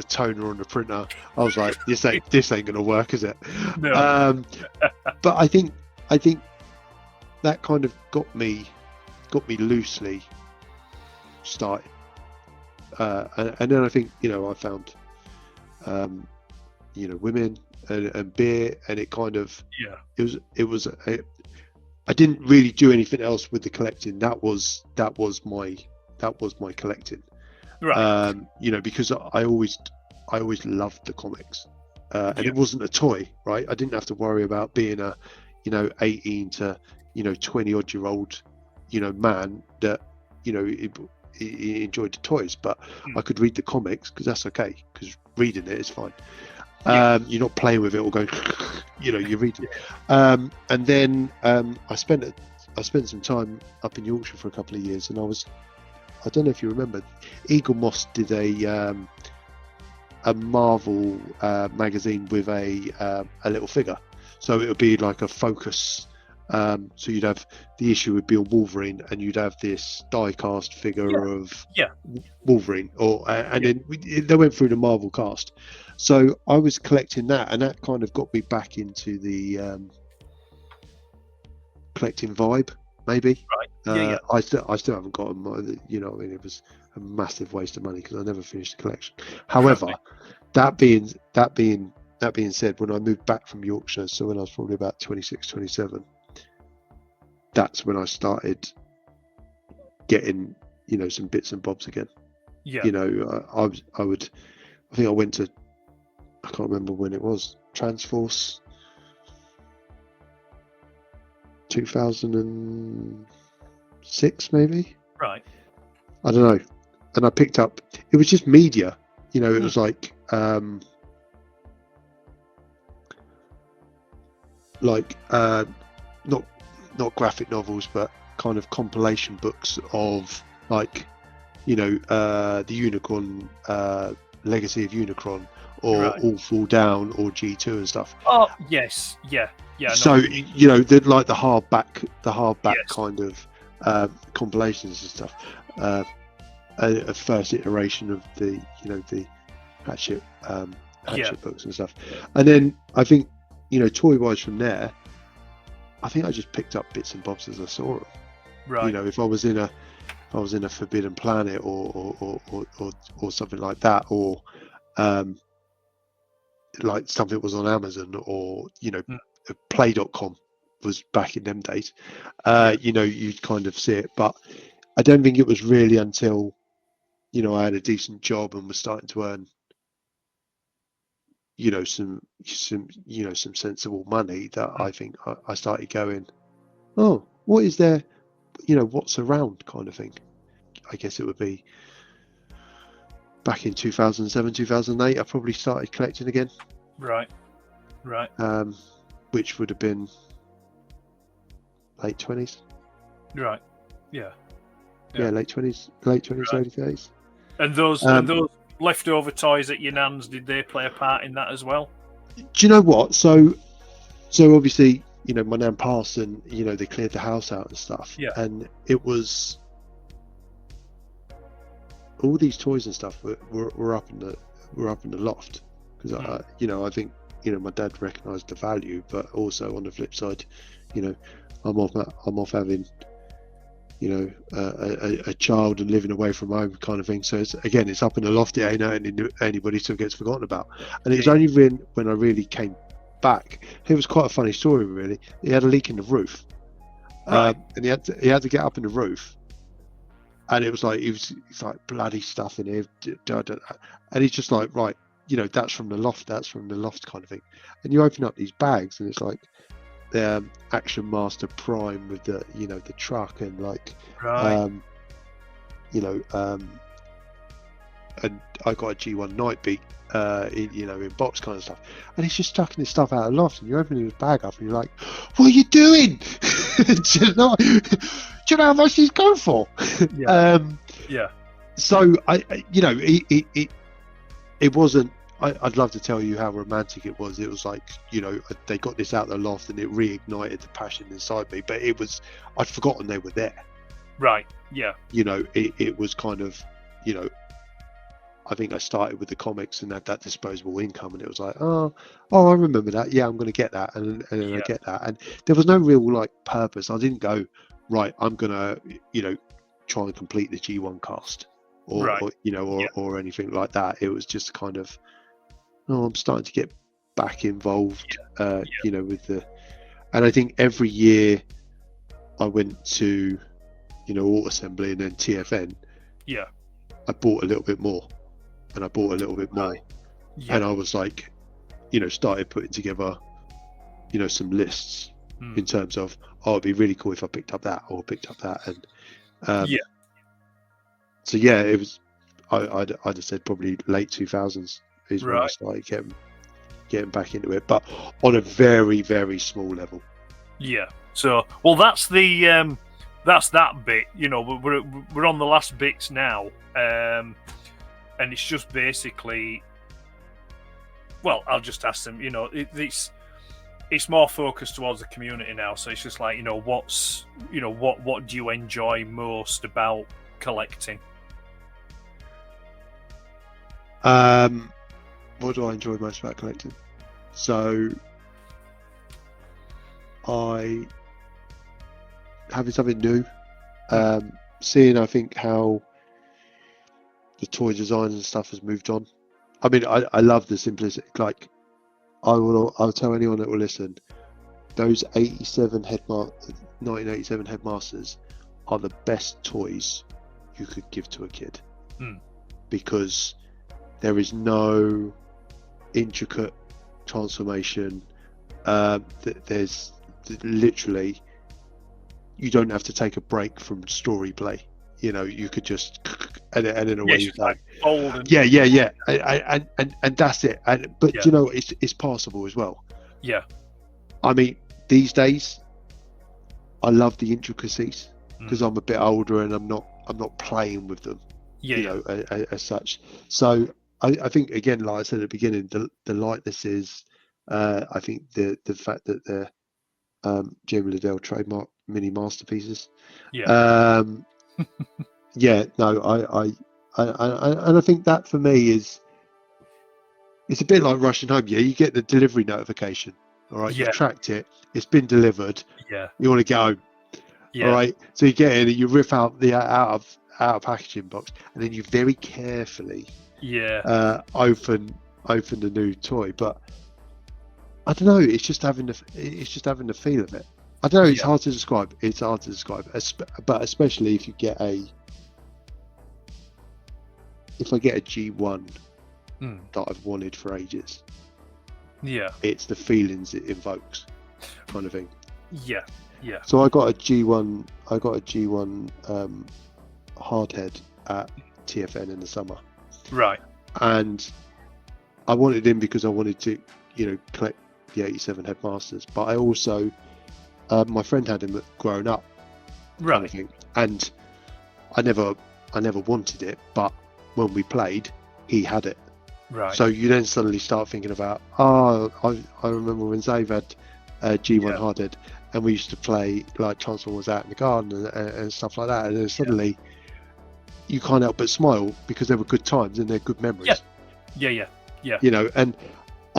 toner on the printer. I was like, this ain't gonna work, is it? No. But I think that kind of got me loosely started, and then I think I found women and beer, and it kind of I didn't really do anything else with the collecting. That was my collecting. Right. Because I always loved the comics, and it wasn't a toy, right? I didn't have to worry about being a 18 to 20 odd year old man that he enjoyed the toys, but I could read the comics because that's okay, because reading it is fine. You're not playing with it or going you're reading. And then I spent some time up in Yorkshire for a couple of years, and I don't know if you remember, Eagle Moss did a Marvel magazine with a little figure, so it would be like a focus. So you'd have the issue would be on Wolverine, and you'd have this die-cast figure of Wolverine, then they went through the Marvel cast. So I was collecting that, and that kind of got me back into the collecting vibe, maybe. Right. I still haven't got them. It was a massive waste of money because I never finished the collection. However, that being said, when I moved back from Yorkshire, so when I was probably about 26, 27, that's when I started getting some bits and bobs again. I think I went to, I can't remember when it was, Transforce 2006 maybe. Right. I don't know. And I picked up, it was just media, it was like not graphic novels, but kind of compilation books of like the Unicron, Legacy of Unicron, or All Fall Down, or G2 and stuff. Oh yes, yeah. So the hardback kind of compilations and stuff. A first iteration of the the Hatchet books and stuff, and then I think toy wise from there, I think I just picked up bits and bobs as I saw them. Right. If I was in a Forbidden Planet or something like that, or like something was on Amazon, or Play.com was back in them days. You'd kind of see it, but I don't think it was really until I had a decent job and was starting to earn some sensible money that I think I started going, oh, what is there, what's around, kind of thing. I guess it would be back in 2007, 2008 I probably started collecting again. Right. Which would have been late 20s. Right. Yeah. Yeah, late 20s, early 30s. And those leftover toys at your nan's, did they play a part in that as well? Do you know what? So obviously, my nan passed, and they cleared the house out and stuff. Yeah. And it was all these toys and stuff were up in the loft because I think my dad recognised the value, but also on the flip side, I'm off having a child and living away from home kind of thing. So it's up in the loft. It ain't anybody still gets forgotten about. And it was only when I really came back. It was quite a funny story, really. He had a leak in the roof, Right. and he had to get up in the roof, and it was like it's like bloody stuff in here, and he's just like, right, that's from the loft. That's from the loft kind of thing. And you open up these bags, and it's like the Action Master Prime with the the truck and like Right. and I got a G1 Nightbeat in box kind of stuff, and he's just chucking this stuff out of the loft, and you're opening his bag up and you're like, what are you doing? do you know how much he's going for? Yeah. Yeah. So it wasn't. I'd love to tell you how romantic it was. It was like, they got this out of the loft and it reignited the passion inside me. But I'd forgotten they were there. Right. Yeah. It was kind of, I think I started with the comics and had that disposable income, and it was like, oh, I remember that. Yeah, I'm going to get that, and then I get that, and there was no real like purpose. I didn't go, right, I'm going to, try and complete the G1 cast, or anything like that. It was just kind of, I'm starting to get back involved, with and I think every year I went to, Auto Assembly and then TFN. Yeah. I bought a little bit more, and I bought a little bit more, and I was like, started putting together, some lists in terms of, it'd be really cool if I picked up that or picked up that, and so it was. I'd have said probably late 2000s is when I started getting back into it, but on a very, very small level. Yeah. So, well, that's the that's that bit. We're on the last bits now, and it's just basically. Well, I'll just ask them. It's more focused towards the community now. So it's just like, what do you enjoy most about collecting? What do I enjoy most about collecting? So having something new, seeing, I think, how the toy designs and stuff has moved on. I mean, I love the simplicity. Like, I'll tell anyone that will listen, those 1987 Headmasters are the best toys you could give to a kid, because there is no intricate transformation. There's literally, you don't have to take a break from story play. You could just and then away you go. And that's it. But it's passable as well. Yeah. I mean, these days, I love the intricacies because I'm a bit older and I'm not playing with them. As such. So I think, again, like I said at the beginning, the lightness is, I think the fact that they're Jim Liddell trademark mini masterpieces. And I think that for me it's a bit like rushing home. You get the delivery notification. All right, you've tracked it, it's been delivered. You want to get home. All right, so you get in and you rip out the out of packaging box, and then you very carefully open the new toy. But I don't know, it's just having the feel of it. I don't know, it's hard to describe. But especially if you get if I get a G1 that I've wanted for ages, it's the feelings it invokes, kind of thing. So I got a G1 hardhead at TFN in the summer, right? And I wanted him because I wanted to, collect the 87 Headmasters, but I also my friend had him growing up, kind of thing. And I never wanted it, but when we played, he had it. Right. So you then suddenly start thinking about, I remember when Zave had G1 Hardhead, and we used to play like Transformers out in the garden and stuff like that, and then suddenly you can't help but smile because they were good times and they're good memories. Yeah. You know, and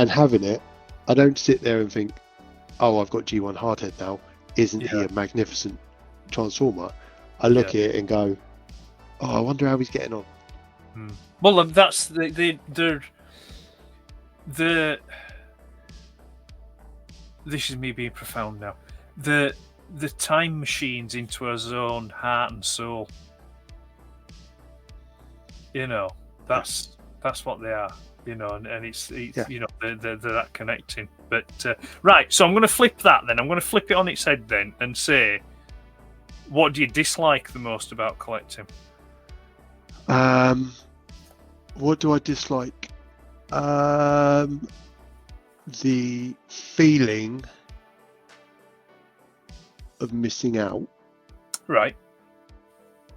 having it, I don't sit there and think, oh, I've got G1 Hardhead now. Isn't he a magnificent Transformer? I look at it and go, oh, I wonder how he's getting on. Well, that's the this is me being profound now. The time machines into our own heart and soul. You know, that's what they are. You know, and it's you know, they're that connecting. But right, so I'm going to flip that then. I'm going to flip it on its head then and say, what do you dislike the most about collecting? What do I dislike? The feeling of missing out. Right.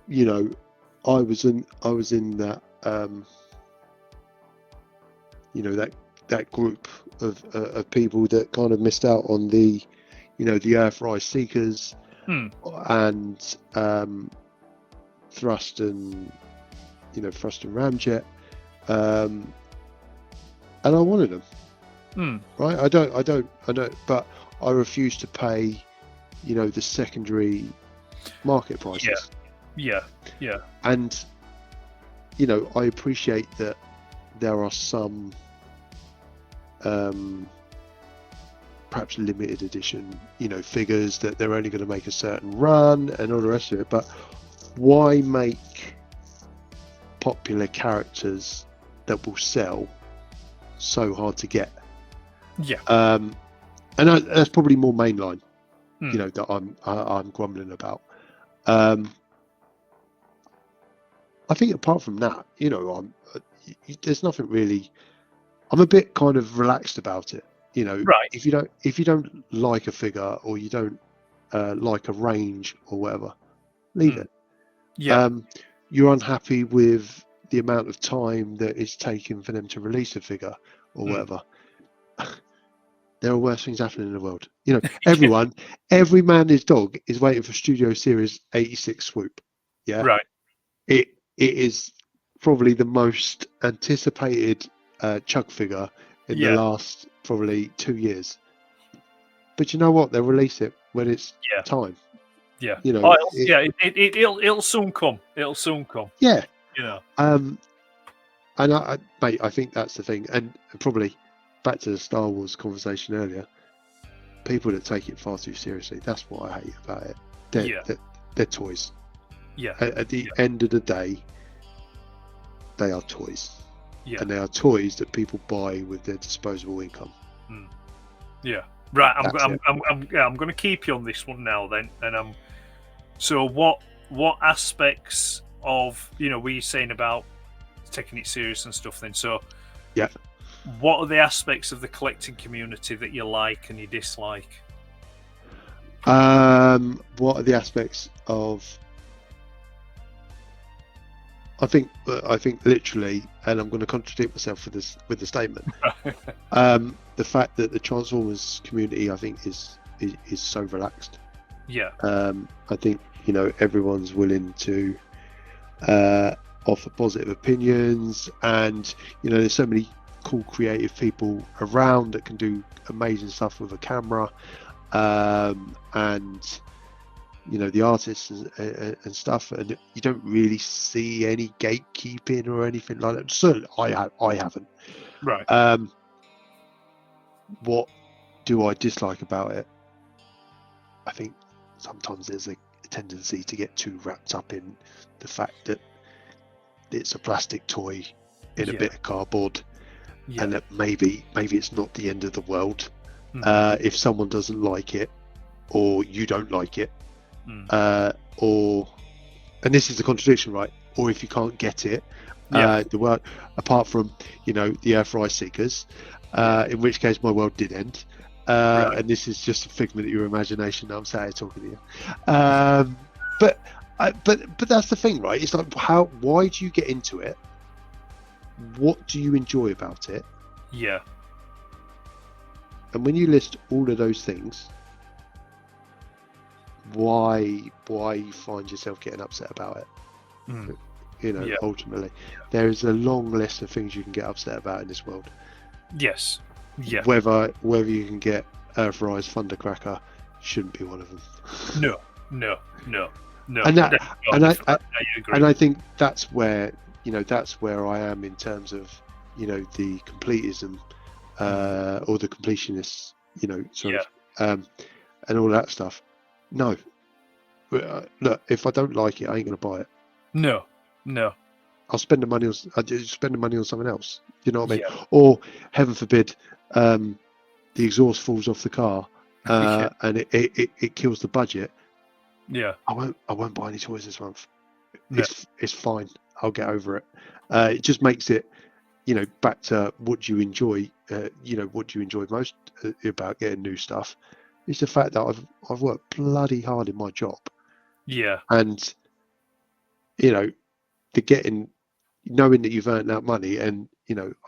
You know, I was in that you know, that group of people that kind of missed out on the, you know, the Earthrise Seekers and Thrust and Ramjet, and I wanted them. Right, I don't, but I refuse to pay, you know, the secondary market prices. Yeah. And, you know, I appreciate that there are some perhaps limited edition, you know, figures that they're only going to make a certain run and all the rest of it. But why make popular characters that will sell so hard to get? Yeah. And that's probably more mainline, you know, that I'm grumbling about. I think apart from that, you know, there's nothing really. I'm a bit kind of relaxed about it, you know. Right. If you don't like a figure or you don't like a range or whatever, leave it. Yeah. You're unhappy with the amount of time that it's taken for them to release a figure or whatever. There are worse things happening in the world. You know, everyone, every man and his dog is waiting for Studio Series 86 Swoop. Yeah. Right. It is probably the most anticipated Chug figure in the last probably 2 years. But you know what? They'll release it when it's time. Yeah. You know. It'll soon come. It'll soon come. Yeah. You know. And mate, I think that's the thing. And probably back to the Star Wars conversation earlier. People that take it far too seriously. That's what I hate about it. They're toys. Yeah. At the end of the day, they are toys. Yeah. And they are toys that people buy with their disposable income. Yeah. Right. I'm going to keep you on this one now then. And so what aspects of, you know, were you saying about taking it serious and stuff then? So yeah. What are the aspects of the collecting community that you like and you dislike? What are the aspects of? I think literally, and I'm going to contradict myself with the statement. The fact that the Transformers community, I think, is so relaxed. Yeah. I think, you know, everyone's willing to offer positive opinions, and you know, there's so many cool creative people around that can do amazing stuff with a camera, and you know, the artists and stuff, and you don't really see any gatekeeping or anything like that. Certainly I haven't. Right. What do I dislike about it? I think sometimes there's a tendency to get too wrapped up in the fact that it's a plastic toy in a bit of cardboard, and that maybe it's not the end of the world if someone doesn't like it or you don't like it, or, and this is the contradiction, right? Or if you can't get it, the world, apart from, you know, the Earthrise Seekers, in which case my world did end. And this is just a figment of your imagination. I'm sat here talking to you, but But that's the thing, right? It's like, why do you get into it? What do you enjoy about it? Yeah. And when you list all of those things, why you find yourself getting upset about it? Mm. You know, ultimately, there is a long list of things you can get upset about in this world. Yes. Yeah. Whether you can get Earthrise Thundercracker shouldn't be one of them. No. And that, I agree. and I think that's where I am in terms of the completism or the completionists, and all that stuff. No, look, if I don't like it, I ain't gonna buy it. No. I'll spend the money on something else. You know what I mean? Yeah. Or heaven forbid, the exhaust falls off the car and it kills the budget. Yeah. I won't buy any toys this month. No. It's fine. I'll get over it. It just makes it, back to what do you enjoy. What do you enjoy most about getting new stuff? It's the fact that I've worked bloody hard in my job. Yeah. And knowing that you've earned that money, and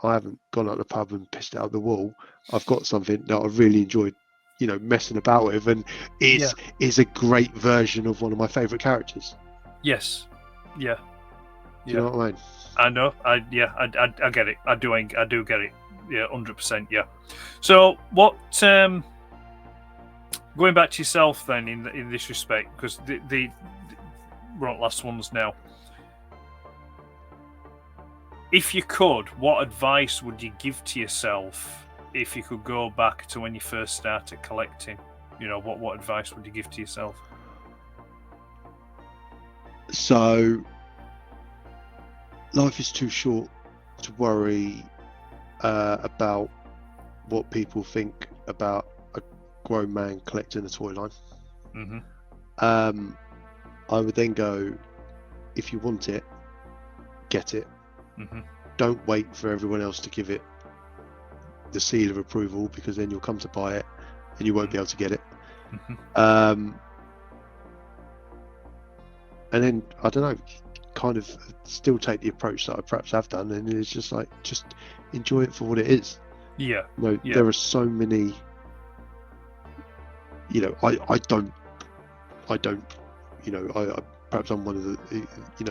I haven't gone out the pub and pissed out the wall. I've got something that I've really enjoyed, messing about with, and is a great version of one of my favourite characters. Yes. Yeah. Do you know what I mean? I know. I get it. I do get it. Yeah, 100%. Yeah. So what? Going back to yourself then, in this respect, because we're on last ones now. If you could, what advice would you give to yourself if you could go back to when you first started collecting? What advice would you give to yourself? So, life is too short to worry about what people think about a grown man collecting a toy line. Mm-hmm. I would then go, if you want it, get it. Mm-hmm. Don't wait for everyone else to give it the seal of approval, because then you'll come to buy it and you won't be able to get it. Mm-hmm. And then, I don't know, kind of still take the approach that I perhaps have done, and it's just like, just enjoy it for what it is. Yeah. There are so many, I don't, perhaps I'm one of the,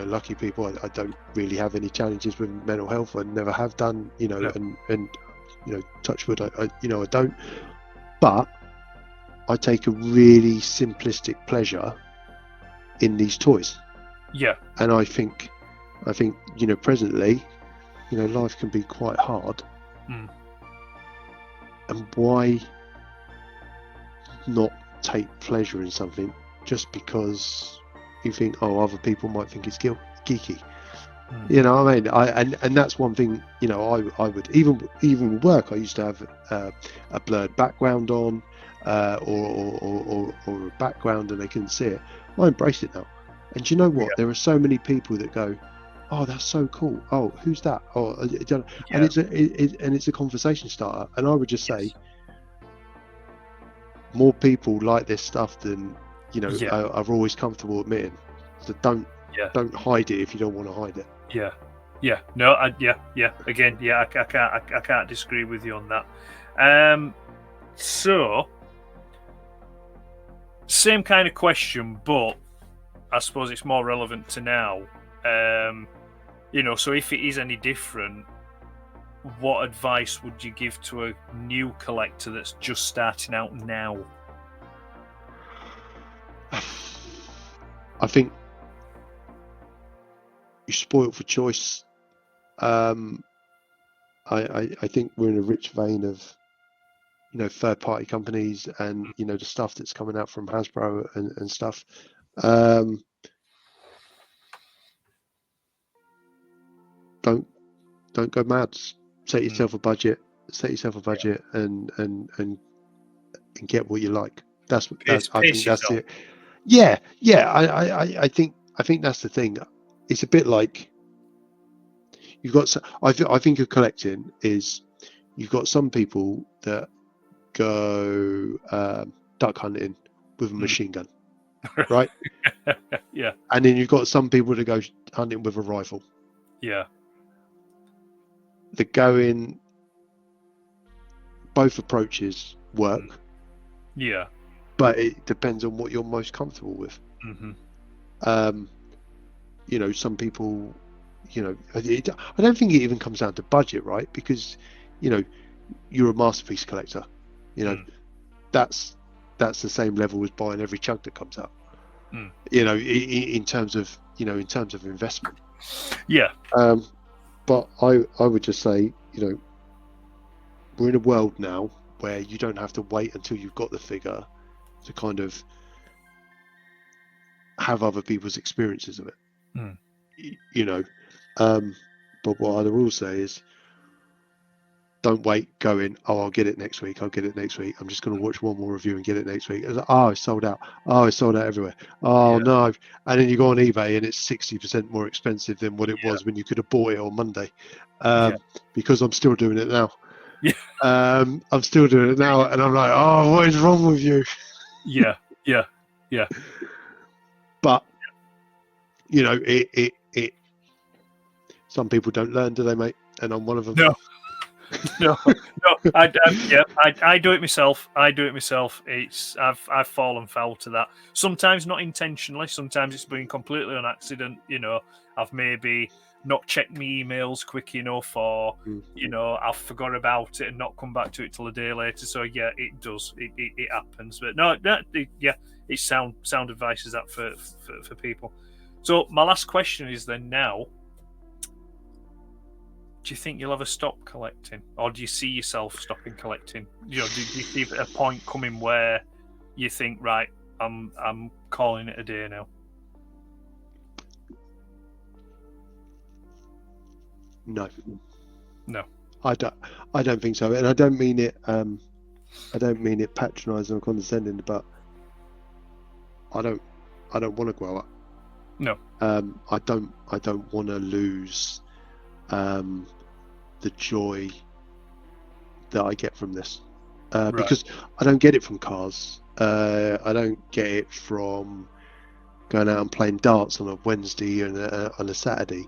lucky people. I don't really have any challenges with mental health. I never have done, and touch wood, I don't. But I take a really simplistic pleasure in these toys. Yeah. And I think, presently, life can be quite hard. Mm. And why not take pleasure in something just because you think, other people might think it's geeky? Mm. You know what I mean? And that's one thing, I would, even with work, I used to have a blurred background on, or a background and they couldn't see it. I embrace it now. And do you know what? Yeah. There are so many people that go, "Oh, that's so cool. Oh, who's that?" Oh, and it's a conversation starter. And I would just say, more people like this stuff than are always comfortable admitting. So don't hide it if you don't want to hide it. Yeah. No. Again, I can't disagree with you on that. So, same kind of question, but I suppose it's more relevant to now. So if it is any different, what advice would you give to a new collector that's just starting out now? I think you're spoiled for choice. I think we're in a rich vein of third-party companies and the stuff that's coming out from Hasbro and stuff. Don't go mad. Set yourself a budget. And get what you like. I think that's it. Yeah. I think that's the thing. It's a bit like you've got. I think of collecting is you've got some people that go duck hunting with a machine gun. right? Yeah. And then you've got some people that go hunting with a rifle. Yeah. The going, both approaches work, Yeah. but it depends on what you're most comfortable with. Mm-hmm. You know, some people, you know, I don't think it even comes down to budget, right? Because, you know, you're a masterpiece collector. You know, that's the same level as buying every chunk that comes out. You know, in terms of investment. Yeah. But I would just say, you know, we're in a world now where you don't have to wait until you've got the figure to kind of have other people's experiences of it. You know, but what I will say is, don't wait going, oh, I'll get it next week. I'm just going to watch one more review and get it next week. It's like, oh, it's sold out. Oh, it's sold out everywhere. Oh, no. And then you go on eBay and it's 60% more expensive than what it was when you could have bought it on Monday. Because I'm still doing it now. Yeah. I'm still doing it now. And I'm like, oh, what is wrong with you? Yeah. But, you know, it some people don't learn, do they, mate? And I'm one of them. No, I do it myself. I've fallen foul to that. Sometimes not intentionally. Sometimes it's been completely on accident. You know, I've maybe not checked my emails quick enough, or you know, I've forgot about it and not come back to it till a day later. So yeah, it does. It happens. But no, it's sound advice is that for people. So my last question is then now. Do you think you'll ever stop collecting, or do you see yourself stopping collecting? You know, do you see a point coming where you think, right, I'm calling it a day now? No, I don't think so, and I don't mean it. I don't mean it patronising or condescending, but I don't want to grow up. No. I don't want to lose the joy that I get from this, because I don't get it from cars. I don't get it from going out and playing darts on a Wednesday and on a Saturday.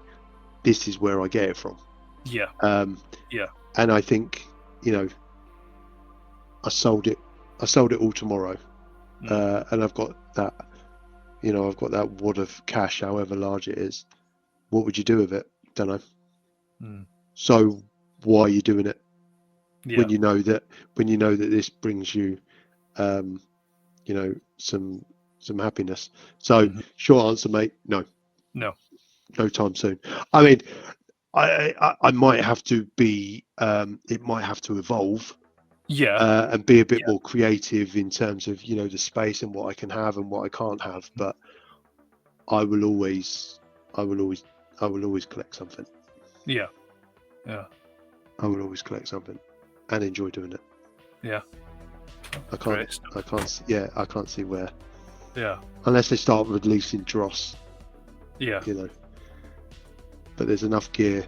This is where I get it from. Yeah. And I think, you know, I sold it all tomorrow, and I've got that. You know, I've got that wad of cash, however large it is. What would you do with it? Don't know. So why are you doing it when you know that this brings you you know, some happiness? So short answer, mate, no time soon. I mean, I might have to be it might have to evolve and be a bit more creative in terms of, you know, the space and what I can have and what I can't have, but I will always collect something. Yeah. I will always collect something and enjoy doing it. Yeah. I can't see where. Yeah. Unless they start releasing dross. Yeah. You know. But there's enough gear.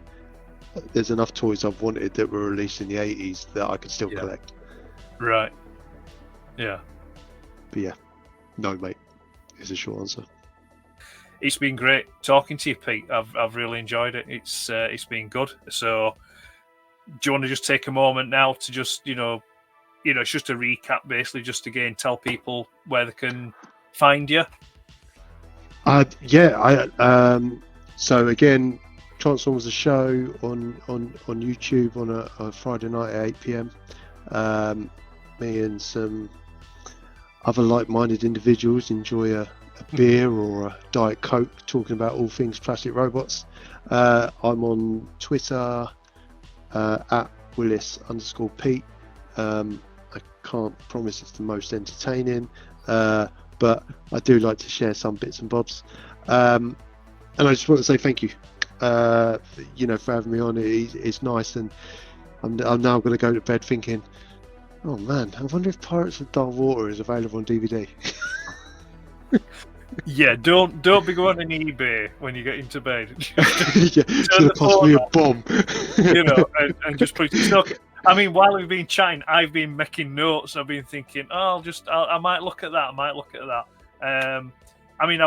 There's enough toys I've wanted that were released in the 80s that I could still collect. Right. Yeah. But yeah. No, mate. Is a short answer. It's been great talking to you, Pete. I've really enjoyed it. It's been good. So, do you want to just take a moment now to just you know, it's just a recap, basically, just again tell people where they can find you. So again, Transformers the show on YouTube on a Friday night at 8 p.m. Me and some other like-minded individuals enjoy a beer or a Diet Coke talking about all things plastic robots. I'm on Twitter at Willis_Pete. I can't promise it's the most entertaining, but I do like to share some bits and bobs. And I just want to say thank you, you know, for having me on. It's nice, and I'm now going to go to bed thinking, oh man, I wonder if Pirates of Dark Water is available on DVD. Yeah, don't be going on eBay when you get into bed. It's going to cost me a bomb. You know, and just put it. Okay. I mean, while we've been chatting, I've been making notes. I've been thinking, I might look at that. I mean,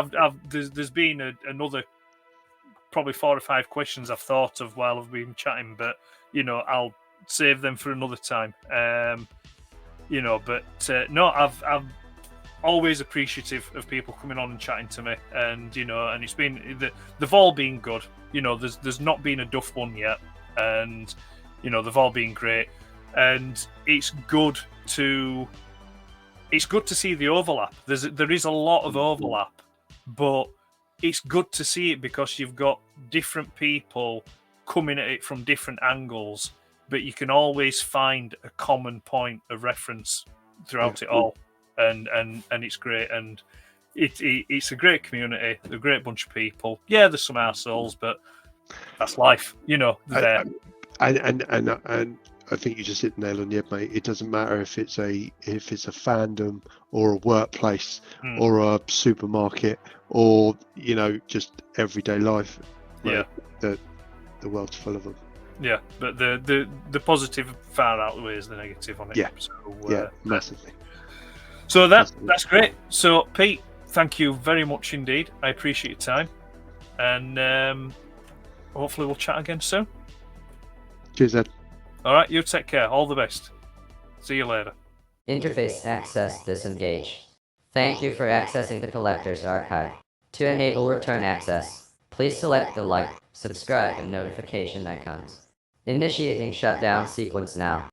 there's been another probably 4 or 5 questions I've thought of while I've been chatting, but I'll save them for another time. No, I'm always appreciative of people coming on and chatting to me, and and it's been they've all been good. There's not been a duff one yet, and they've all been great, and it's good to see the overlap. There is a lot of overlap, but it's good to see it because you've got different people coming at it from different angles, but you can always find a common point of reference throughout it all, and it's great, and it's a great community, a great bunch of people. Yeah, there's some assholes, but that's life, there. And I think you just hit the nail on the head, mate. It doesn't matter if it's a fandom or a workplace or a supermarket or just everyday life. Like, the world's full of them. Yeah, but the positive far outweighs the negative on it. Yeah, so, massively. So that's great. So Pete, thank you very much indeed. I appreciate your time, and hopefully we'll chat again soon. Cheers, Ed. All right, you take care. All the best. See you later. Interface access disengaged. Thank you for accessing the collector's archive. To enable return access, please select the like, subscribe, and notification icons. Initiating shutdown sequence now.